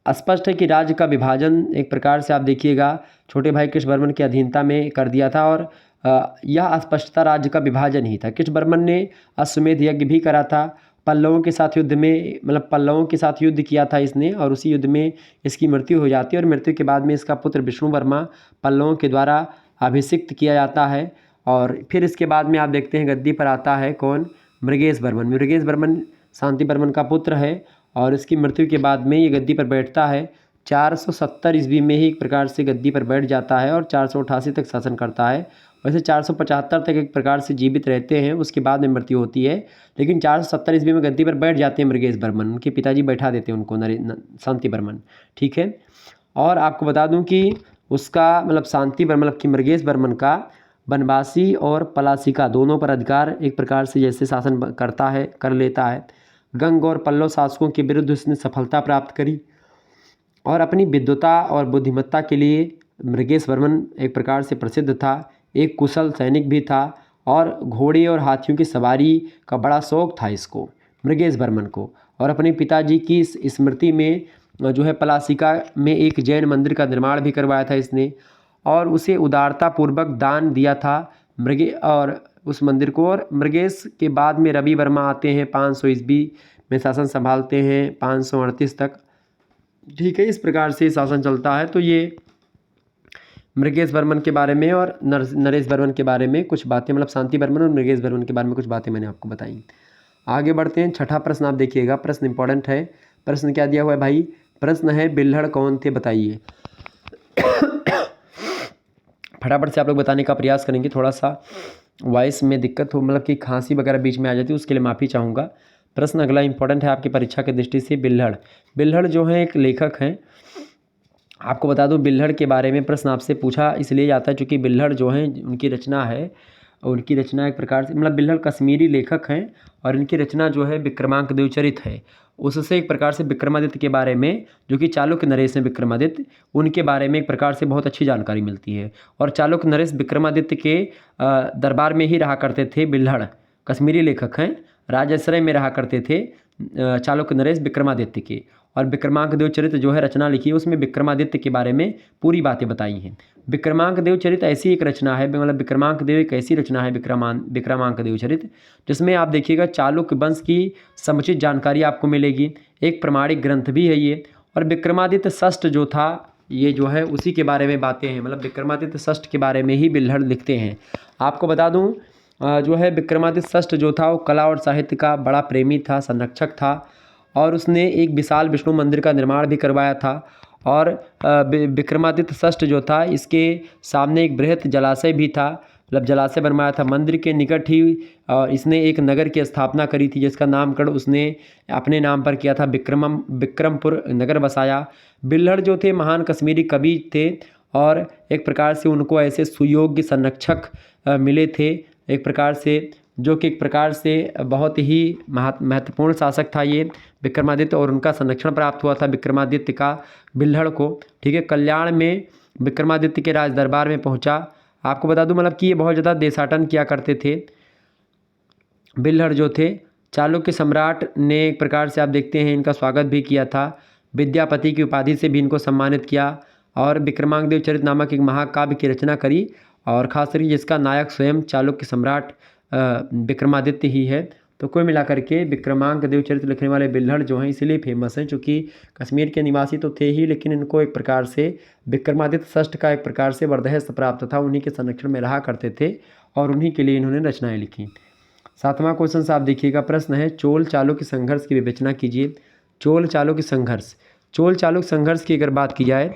स्पष्ट है कि राज्य का विभाजन एक प्रकार से आप देखिएगा छोटे भाई कृष्ण बर्मन की अधीनता में कर दिया था, और यह अस्पष्टता राज्य का विभाजन ही था। कृष्ण बर्मन ने अश्वमेध यज्ञ भी करा था, पल्लवों के साथ युद्ध में, मतलब पल्लवों के साथ युद्ध किया था इसने, और उसी युद्ध में इसकी मृत्यु हो जाती है, और मृत्यु के बाद में इसका पुत्र विष्णु वर्मा पल्लवों के द्वारा अभिषिक्त किया जाता है। और फिर इसके बाद में आप देखते हैं गद्दी पर आता है कौन, मृगेश बर्मन। मृगेश बर्मन शांति बर्मन का पुत्र है, और इसकी मृत्यु के बाद में ये गद्दी पर बैठता है। 470 ईस्वी में ही एक प्रकार से गद्दी पर बैठ जाता है और 488 तक शासन करता है। वैसे 475 तक एक प्रकार से जीवित रहते हैं, उसके बाद में मृत्यु होती है, लेकिन 470 ईस्वी में गद्दी पर बैठ जाते हैं मृगेश बर्मन, उनके पिताजी बैठा देते हैं उनको शांति बर्मन, ठीक है। और आपको बता दूं कि उसका मतलब शांति बर्मन मतलब कि मृगेश बर्मन का बनवासी और पलासिका दोनों पर अधिकार एक प्रकार से जैसे शासन करता है, कर लेता है। गंग और पल्लव शासकों के विरुद्ध उसने सफलता प्राप्त करी, और अपनी विद्वता और बुद्धिमत्ता के लिए मृगेश बर्मन एक प्रकार से प्रसिद्ध था। एक कुशल सैनिक भी था, और घोड़े और हाथियों की सवारी का बड़ा शौक था इसको, मृगेश बर्मन को। और अपने पिताजी की स्मृति में जो है पलासिका में एक जैन मंदिर का निर्माण भी करवाया था इसने, और उसे उदारतापूर्वक दान दिया था और उस मंदिर को। और मृगेश के बाद में रवि वर्मा आते हैं, 500 ईस्वी में शासन संभालते हैं 538 तक, ठीक है। इस प्रकार से शासन चलता है। तो ये मृगेश वर्मन के बारे में और नरेश वर्मन के बारे में कुछ बातें, मतलब शांति वर्मन और मृगेश वर्मन के बारे में कुछ बातें मैंने आपको बताई। आगे बढ़ते हैं। छठा प्रश्न आप देखिएगा, प्रश्न इंपॉर्टेंट है। प्रश्न क्या दिया हुआ है भाई? प्रश्न है बिल्हड़ कौन थे बताइए। फटाफट से आप लोग बताने का प्रयास करेंगे। थोड़ा सा वॉइस में दिक्कत हो, मतलब कि खांसी वगैरह बीच में आ जाती है, उसके लिए माफ़ी चाहूँगा। प्रश्न अगला इंपॉर्टेंट है आपकी परीक्षा की दृष्टि से। बिल्हड़ जो है एक लेखक हैं। आपको बता दूं बिल्हड़ के बारे में प्रश्न आपसे पूछा इसलिए जाता है क्योंकि बिल्हड़ जो हैं उनकी रचना है, उनकी रचना एक प्रकार से, मतलब बिल्हड़ कश्मीरी लेखक हैं और इनकी रचना जो है विक्रमांक देवचरित है। उससे एक प्रकार से विक्रमादित्य के बारे में, जो कि चालुक्य नरेश हैं विक्रमादित्य, उनके बारे में एक प्रकार से बहुत अच्छी जानकारी मिलती है। और चालुक्य नरेश विक्रमादित्य के दरबार में ही रहा करते थे। बिल्हड़ कश्मीरी लेखक हैं, राजाश्रय में रहा करते थे चालुक्य नरेश विक्रमादित्य के। और विक्रमांक देवचरित जो है रचना लिखी है, उसमें विक्रमादित्य के बारे में पूरी बातें बताई हैं। विक्रमांक देवचरित ऐसी एक रचना है, मतलब विक्रमांक देव एक ऐसी रचना है विक्रमांक देवचरित, जिसमें आप देखिएगा चालुक्य वंश की समुचित जानकारी आपको मिलेगी। एक प्रमाणिक ग्रंथ भी है ये। और विक्रमादित्य षष्ठ जो था, ये जो है उसी के बारे में बातें हैं, मतलब विक्रमादित्य षष्ठ के बारे में ही बिल्हड़ लिखते हैं। आपको बता दूं जो है विक्रमादित्य षष्ठ जो था वो कला और साहित्य का बड़ा प्रेमी था, संरक्षक था, और उसने एक विशाल विष्णु मंदिर का निर्माण भी करवाया था। और विक्रमादित्य षष्ठ जो था, इसके सामने एक बृहत जलाशय भी था, मतलब जलाशय बनवाया था। मंदिर के निकट ही इसने एक नगर की स्थापना करी थी, जिसका नामकरण उसने अपने नाम पर किया था, विक्रमपुर नगर बसाया। बिल्हड़ जो थे महान कश्मीरी कवि थे और एक प्रकार से उनको ऐसे सुयोग्य संरक्षक मिले थे, एक प्रकार से, जो कि एक प्रकार से बहुत ही महत्वपूर्ण शासक था ये विक्रमादित्य, और उनका संरक्षण प्राप्त हुआ था विक्रमादित्य का बिल्हड़ को। ठीक है, कल्याण में विक्रमादित्य के राज दरबार में पहुंचा। आपको बता दूं मतलब कि ये बहुत ज़्यादा देशाटन किया करते थे। बिल्हड़ जो थे चालुक्य सम्राट ने एक प्रकार से आप देखते हैं इनका स्वागत भी किया था, विद्यापति की उपाधि से भी इनको सम्मानित किया, और विक्रमांक देवचरित नामक एक महाकाव्य की रचना करी, और खासकर जिसका नायक स्वयं चालुक्य सम्राट विक्रमादित्य ही है। तो कुल मिलाकर के विक्रमांक देवचरित लिखने वाले बिल्हड़ जो हैं इसलिए फेमस हैं क्योंकि कश्मीर के निवासी तो थे ही, लेकिन इनको एक प्रकार से विक्रमादित्य षष्ठ का एक प्रकार से वरदहस्त प्राप्त था, उन्हीं के संरक्षण में रहा करते थे और उन्हीं के लिए इन्होंने रचनाएं लिखी। सातवां क्वेश्चन से आप देखिएगा, प्रश्न है चोल चालुक्य संघर्ष की विवेचना कीजिए। चोल चालुक्य संघर्ष, चोल चालुक्य संघर्ष की अगर बात की जाए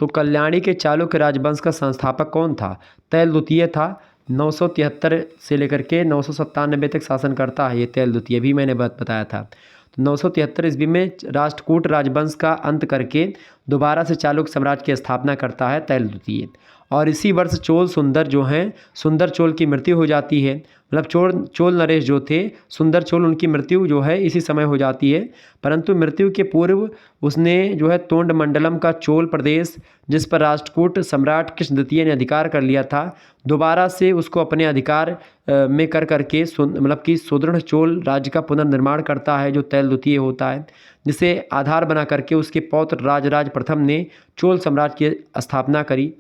तो कल्याणी के चालुक्य राजवंश का संस्थापक कौन था? तैल द्वितीय था। 973 से लेकर के 997 तक शासन करता है ये तैल द्वितीय, भी मैंने बताया था। तो 973 ईस्वी में राष्ट्रकूट राजवंश का अंत करके दोबारा से चालुक्य साम्राज्य की स्थापना करता है तैल द्वितीय। और इसी वर्ष चोल सुंदर जो हैं, सुंदर चोल की मृत्यु हो जाती है, मतलब चोल नरेश जो थे, सुंदर चोल, उनकी मृत्यु जो है इसी समय हो जाती है। परंतु मृत्यु के पूर्व उसने जो है तोंड मंडलम का चोल प्रदेश, जिस पर राष्ट्रकूट सम्राट कृष्ण द्वितीय ने अधिकार कर लिया था, दोबारा से उसको अपने अधिकार में कर करके मतलब कि सुदृढ़ चोल राज्य का पुनर्निर्माण करता है, जो तैल द्वितीय होता है, जिसे आधार बना करके उसके पौत्र राजराज प्रथम ने चोल साम्राज्य की स्थापना करी।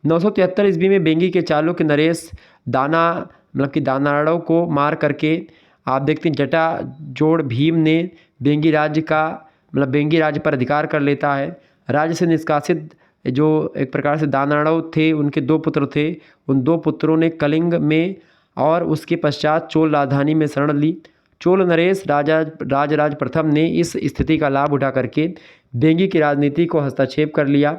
973 ईस्वी में बेंगी के चालुक्य नरेश मतलब कि दानाड़ों को मार करके आप देखते हैं जटा जोड़ भीम ने बेंगी राज्य पर अधिकार कर लेता है। राज्य से निष्कासित जो एक प्रकार से दानाड़ों थे, उनके 2 पुत्र थे, उन 2 पुत्रों ने कलिंग में और उसके पश्चात चोल राजधानी में शरण ली। चोल नरेश राजराज प्रथम ने इस स्थिति का लाभ उठा करके बेंगी की राजनीति को हस्तक्षेप कर लिया,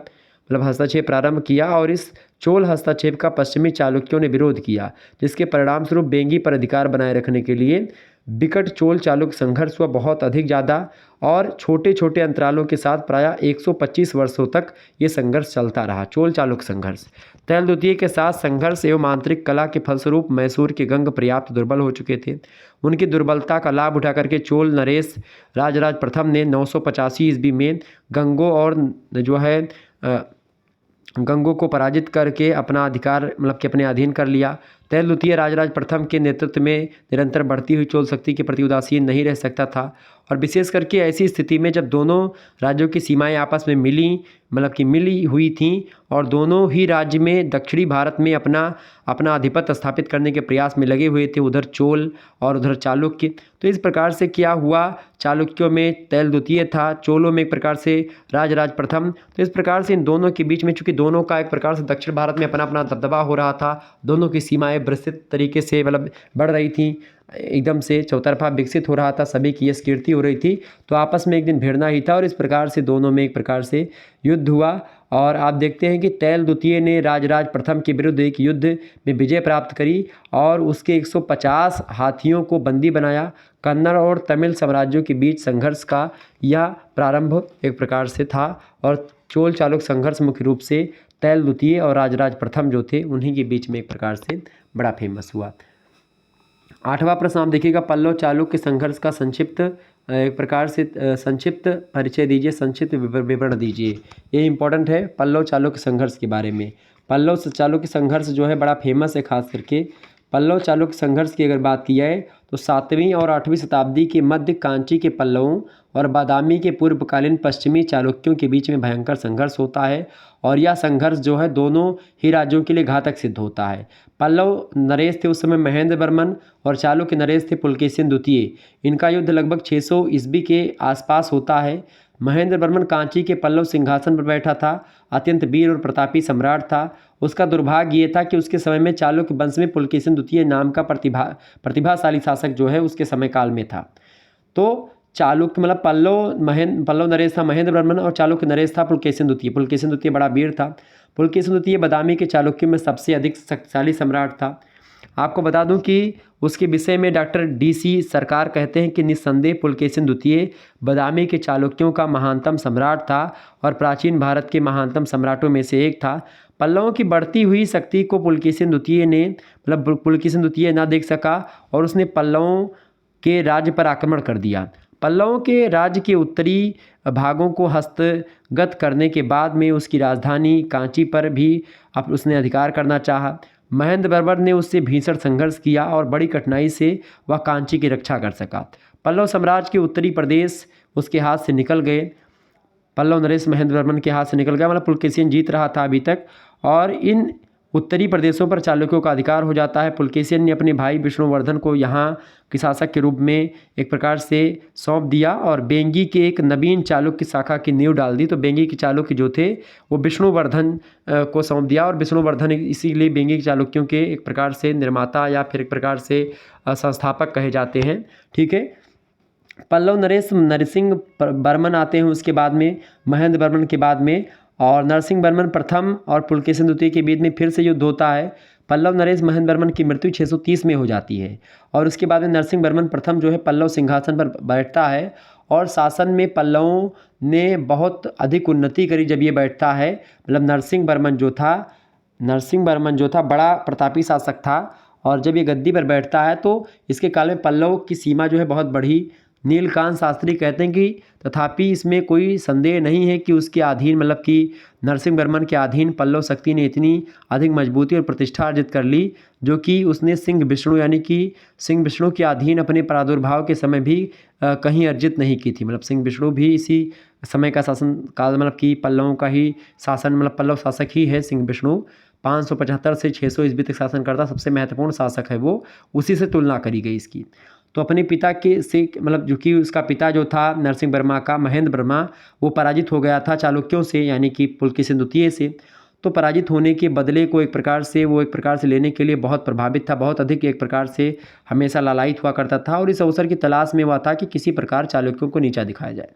मतलब हस्तक्षेप प्रारंभ किया, और इस चोल हस्तक्षेप का पश्चिमी चालुक्यों ने विरोध किया, जिसके परिणाम स्वरूप बेंगी पर अधिकार बनाए रखने के लिए विकट चोल चालुक्य संघर्ष हुआ, बहुत अधिक ज़्यादा, और छोटे छोटे अंतरालों के साथ प्रायः 125 वर्षों तक ये संघर्ष चलता रहा, चोल चालुक्य संघर्ष। तैल द्वितीय के साथ संघर्ष एवं आंतरिक कला के फलस्वरूप मैसूर के गंग पर्याप्त दुर्बल हो चुके थे। उनकी दुर्बलता का लाभ उठा करके चोल नरेश राजराज प्रथम ने 985 ईस्वी में गंगों को पराजित करके अपना अधिकार, मतलब कि अपने अधीन कर लिया। तैल द्वितीय राजराज प्रथम के नेतृत्व में निरंतर बढ़ती हुई चोल शक्ति के प्रति उदासीन नहीं रह सकता था, और विशेष करके ऐसी स्थिति में जब दोनों राज्यों की सीमाएं आपस में मिली हुई थीं और दोनों ही राज्य में दक्षिणी भारत में अपना आधिपत्य स्थापित करने के प्रयास में लगे हुए थे, उधर चोल और उधर चालुक्य। तो इस प्रकार से क्या हुआ, चालुक्यों में तैल द्वितीय था, चोलों में एक प्रकार से राजराज प्रथम। तो इस प्रकार से इन दोनों के बीच में, चूंकि दोनों का एक प्रकार से दक्षिण भारत में अपना अपना दबदबा हो रहा था, दोनों की सीमाएं विस्तृत तरीके से बढ़ रही थी, एकदम से चौतरफा विकसित हो रहा था, सभी की यश कीर्ति हो रही थी, तो आपस में एक दिन भिड़ना ही था और इस प्रकार से दोनों में एक प्रकार से युद्ध हुआ। और आप देखते हैं कि तैल द्वितीय ने राजराज प्रथम के विरुद्ध एक युद्ध में विजय प्राप्त करी और उसके 150 हाथियों को बंदी बनाया। कन्नड़ और तमिल साम्राज्यों के बीच संघर्ष का यह प्रारंभ एक प्रकार से था और चोल चालुक्य संघर्ष मुख्य रूप से तैल द्वितीय और राजराज प्रथम जो थे उन्हीं के बीच में एक प्रकार से बड़ा फेमस हुआ। 8वां प्रश्न आप देखिएगा, पल्लव चालुक्य संघर्ष का संक्षिप्त एक प्रकार से संक्षिप्त परिचय दीजिए, संक्षिप्त विवरण दीजिए। ये इंपॉर्टेंट है पल्लव चालुक्य संघर्ष के बारे में। पल्लव चालुक्य संघर्ष जो है बड़ा फेमस है, खास करके पल्लव चालुक्य संघर्ष की अगर बात की जाए तो 7वीं और 8वीं शताब्दी के मध्य कांची के पल्लवों और बादामी के पूर्वकालीन पश्चिमी चालुक्यों के बीच में भयंकर संघर्ष होता है और यह संघर्ष जो है दोनों ही राज्यों के लिए घातक सिद्ध होता है। पल्लव नरेश थे उस समय महेंद्र वर्मन और चालुक्य नरेश थे पुलकेशिन द्वितीय। इनका युद्ध लगभग 600 ईस्वी के आसपास होता है। महेंद्र वर्मन कांची के पल्लव सिंहासन पर बैठा था, अत्यंत वीर और प्रतापी सम्राट था। उसका दुर्भाग्य ये था कि उसके समय में चालुक्य वंश में पुलकेशिन द्वितीय नाम का प्रतिभाशाली शासक जो है उसके समय काल में था। तो चालुक्य मतलब पल्लव नरेश था महेंद्र वर्मन और चालुक्य नरेश था पुलकेशिन द्वितीय। पुलकेशिन द्वितीय बड़ा वीर था। पुलकेशिन द्वितीय बादामी के चालुक्यों में सबसे अधिक शक्तिशाली सम्राट था। आपको बता दूं कि उसके विषय में डॉक्टर DC सरकार कहते हैं कि निस्संदेह पुलकेशिन द्वितीय बादामी के चालुक्यों का महानतम सम्राट था और प्राचीन भारत के महानतम सम्राटों में से एक था। पल्लवों की बढ़ती हुई शक्ति को पुलकेशिन द्वितीय ना देख सका और उसने पल्लवों के राज्य पर आक्रमण कर दिया। पल्लवों के राज्य के उत्तरी भागों को हस्तगत करने के बाद में उसकी राजधानी कांची पर भी अब उसने अधिकार करना चाहा। महेंद्र वर्मन ने उससे भीषण संघर्ष किया और बड़ी कठिनाई से वह कांची की रक्षा कर सका। पल्लव साम्राज्य के उत्तरी प्रदेश उसके हाथ से निकल गए। पल्लव नरेश महेंद्र वर्मन के हाथ से निकल गया, मतलब पुलकेशिन जीत रहा था अभी तक और इन उत्तरी प्रदेशों पर चालुक्यों का अधिकार हो जाता है। पुलकेशिन ने अपने भाई विष्णुवर्धन को यहाँ के शासक के रूप में एक प्रकार से सौंप दिया और बेंगी के एक नवीन चालुक्य शाखा की नींव डाल दी। तो बेंगी के चालुक्य जो थे वो विष्णुवर्धन को सौंप दिया और विष्णुवर्धन इसीलिए बेंगी के चालुक्यों के एक प्रकार से निर्माता या फिर एक प्रकार से संस्थापक कहे जाते हैं। ठीक है, पल्लव नरेश नरसिंह वर्मन आते हैं उसके बाद में, महेंद्र वर्मन के बाद में, और नरसिंह वर्मन प्रथम और पुलकेशिन द्वितीय के बीच में फिर से युद्ध होता है। पल्लव नरेश महेंद्र वर्मन की मृत्यु 630 में हो जाती है और उसके बाद में नरसिंह वर्मन प्रथम जो है पल्लव सिंहासन पर बैठता है और शासन में पल्लवों ने बहुत अधिक उन्नति करी जब ये बैठता है। मतलब नरसिंह वर्मन जो था बड़ा प्रतापी शासक था और जब ये गद्दी पर बैठता है तो इसके काल में पल्लव की सीमा जो है बहुत बढ़ी। नीलकांत शास्त्री कहते हैं कि तथापि इसमें कोई संदेह नहीं है कि उसके अधीन मतलब कि नरसिंह वर्मन के अधीन पल्लव शक्ति ने इतनी अधिक मजबूती और प्रतिष्ठा अर्जित कर ली जो कि उसने सिंह विष्णु के अधीन अपने प्रादुर्भाव के समय भी कहीं अर्जित नहीं की थी। मतलब सिंह विष्णु भी इसी समय का शासन काल मतलब कि पल्लवों का ही शासन मतलब पल्लव शासक ही है। सिंह विष्णु 575 से 600 ईस्वी तक शासन करता, सबसे महत्वपूर्ण शासक है वो, उसी से तुलना करी गई इसकी। तो अपने पिता के से मतलब जो कि उसका पिता जो था नरसिंह वर्मा का महेंद्र वर्मा वो पराजित हो गया था चालुक्यों से, यानी कि पुलकेशिन द्वितीय से। तो पराजित होने के बदले को एक प्रकार से लेने के लिए बहुत प्रभावित था, बहुत अधिक एक प्रकार से हमेशा लालायित हुआ करता था और इस अवसर की तलाश में हुआ था कि किसी प्रकार चालुक्यों को नीचा दिखाया जाए।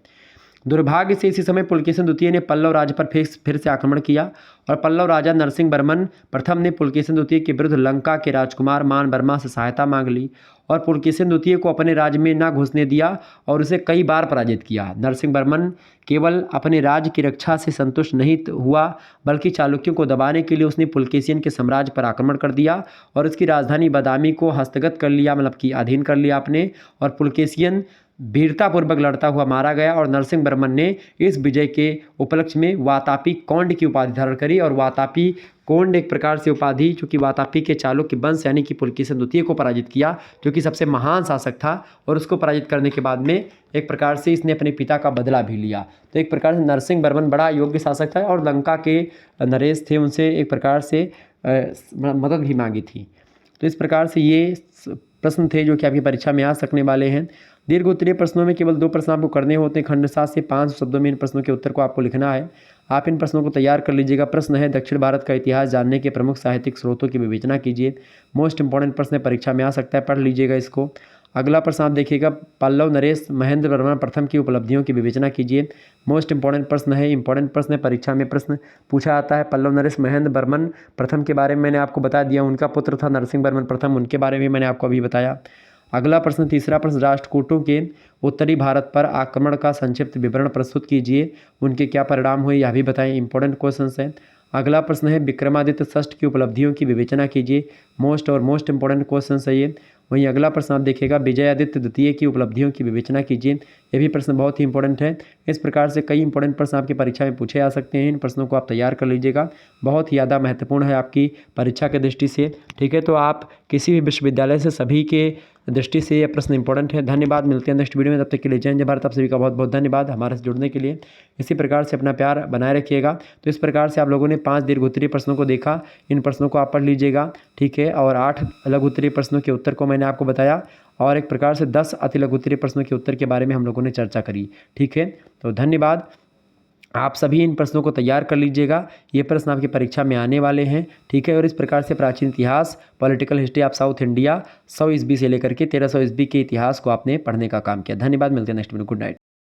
दुर्भाग्य से इसी समय पुलकेशिन द्वितीय ने पल्लव राज्य पर फिर से आक्रमण किया और पल्लव राजा नरसिंह वर्मन प्रथम ने पुलकेशिन द्वितीय के विरुद्ध लंका के राजकुमार मान वर्मा से सहायता मांग ली और पुलकेशिन द्वितीय को अपने राज्य में न घुसने दिया और उसे कई बार पराजित किया। नरसिंह वर्मन केवल अपने राज्य की रक्षा से संतुष्ट नहीं हुआ बल्कि चालुक्यों को दबाने के लिए उसने पुलकेशिन के साम्राज्य पर आक्रमण कर दिया और उसकी राजधानी बादामी को हस्तगत कर लिया, मतलब कि अधीन कर लिया अपने। और पुलकेशिन वीरतापूर्वक लड़ता हुआ मारा गया और नरसिंह वर्मन ने इस विजय के उपलक्ष्य में वातापी कौंड की उपाधि धारण करी। और वातापी कौंड एक प्रकार से उपाधि जो कि वातापी के चालुक्य वंश यानी कि पुलकेशिन द्वितीय को पराजित किया, जो कि सबसे महान शासक था। और उसको पराजित करने के बाद में एक प्रकार से इसने अपने पिता का बदला भी लिया। तो एक प्रकार से नरसिंह वर्मन बड़ा योग्य शासक था और लंका के नरेश थे उनसे एक प्रकार से मदद भी मांगी थी। तो इस प्रकार से ये प्रश्न थे जो कि आपकी परीक्षा में आ सकने वाले हैं। दीर्घ उत्तरीय प्रश्नों में केवल 2 प्रश्न आपको करने होते हैं। खंड 7 से 5 शब्दों में इन प्रश्नों के उत्तर को आपको लिखना है। आप इन प्रश्नों को तैयार कर लीजिएगा। प्रश्न है, दक्षिण भारत का इतिहास जानने के प्रमुख साहित्यिक स्रोतों की विवेचना कीजिए। मोस्ट इंपॉर्टेंट प्रश्न है, परीक्षा में आ सकता है, पढ़ लीजिएगा इसको। अगला प्रश्न आप देखिएगा, पल्लव नरेश महेंद्र वर्मन प्रथम की उपलब्धियों की विवेचना कीजिए। मोस्ट इंपॉर्टेंट प्रश्न है, इंपॉर्टेंट प्रश्न है, परीक्षा में प्रश्न पूछा आता है। पल्लव नरेश महेंद्र वर्मन प्रथम के बारे में मैंने आपको बता दिया, उनका पुत्र था नरसिंह वर्मन प्रथम, उनके बारे में मैंने आपको अभी बताया। अगला प्रश्न, तीसरा प्रश्न, राष्ट्रकूटों के उत्तरी भारत पर आक्रमण का संक्षिप्त विवरण प्रस्तुत कीजिए, उनके क्या परिणाम हुए यह भी बताएं। इंपॉर्टेंट क्वेश्चन है। अगला प्रश्न है, विक्रमादित्य षष्ठ की उपलब्धियों की विवेचना कीजिए। मोस्ट इंपॉर्टेंट क्वेश्चन है ये। वहीं अगला प्रश्न आप देखिएगा, विजयादित्य द्वितीय की उपलब्धियों की विवेचना कीजिए। ये भी प्रश्न बहुत ही इंपॉर्टेंट है। इस प्रकार से कई इंपॉर्टेंट प्रश्न आपकी परीक्षा में पूछे जा सकते हैं। इन प्रश्नों को आप तैयार कर लीजिएगा, बहुत ही ज़्यादा महत्वपूर्ण है आपकी परीक्षा के दृष्टि से। ठीक है, तो आप किसी भी विश्वविद्यालय से सभी के दृष्टि से ये प्रश्न इंपॉर्टेंट है। धन्यवाद, मिलते हैं नेक्स्ट वीडियो में, तब तक के लिए जय हिंद जय भारत। आप सभी का बहुत बहुत धन्यवाद हमारे से जुड़ने के लिए। इसी प्रकार से अपना प्यार बनाए रखिएगा। तो इस प्रकार से आप लोगों ने 5 दीर्घ उत्तरीय प्रश्नों को देखा, इन प्रश्नों को आप पढ़ लीजिएगा। ठीक है, और 8 लघु उत्तरीय प्रश्नों के उत्तर को मैंने आपको बताया और एक प्रकार से 10 अति लघु उत्तरीय प्रश्नों के उत्तर के बारे में हम लोगों ने चर्चा करी। ठीक है, तो धन्यवाद। आप सभी इन प्रश्नों को तैयार कर लीजिएगा, ये प्रश्न आपकी परीक्षा में आने वाले हैं। ठीक है, और इस प्रकार से प्राचीन इतिहास, political history of south India 100 ईस्वी से लेकर के 1300 ईस्वी के इतिहास को आपने पढ़ने का काम किया। धन्यवाद, मिलते हैं नेक्स्ट वीडियो। Good night.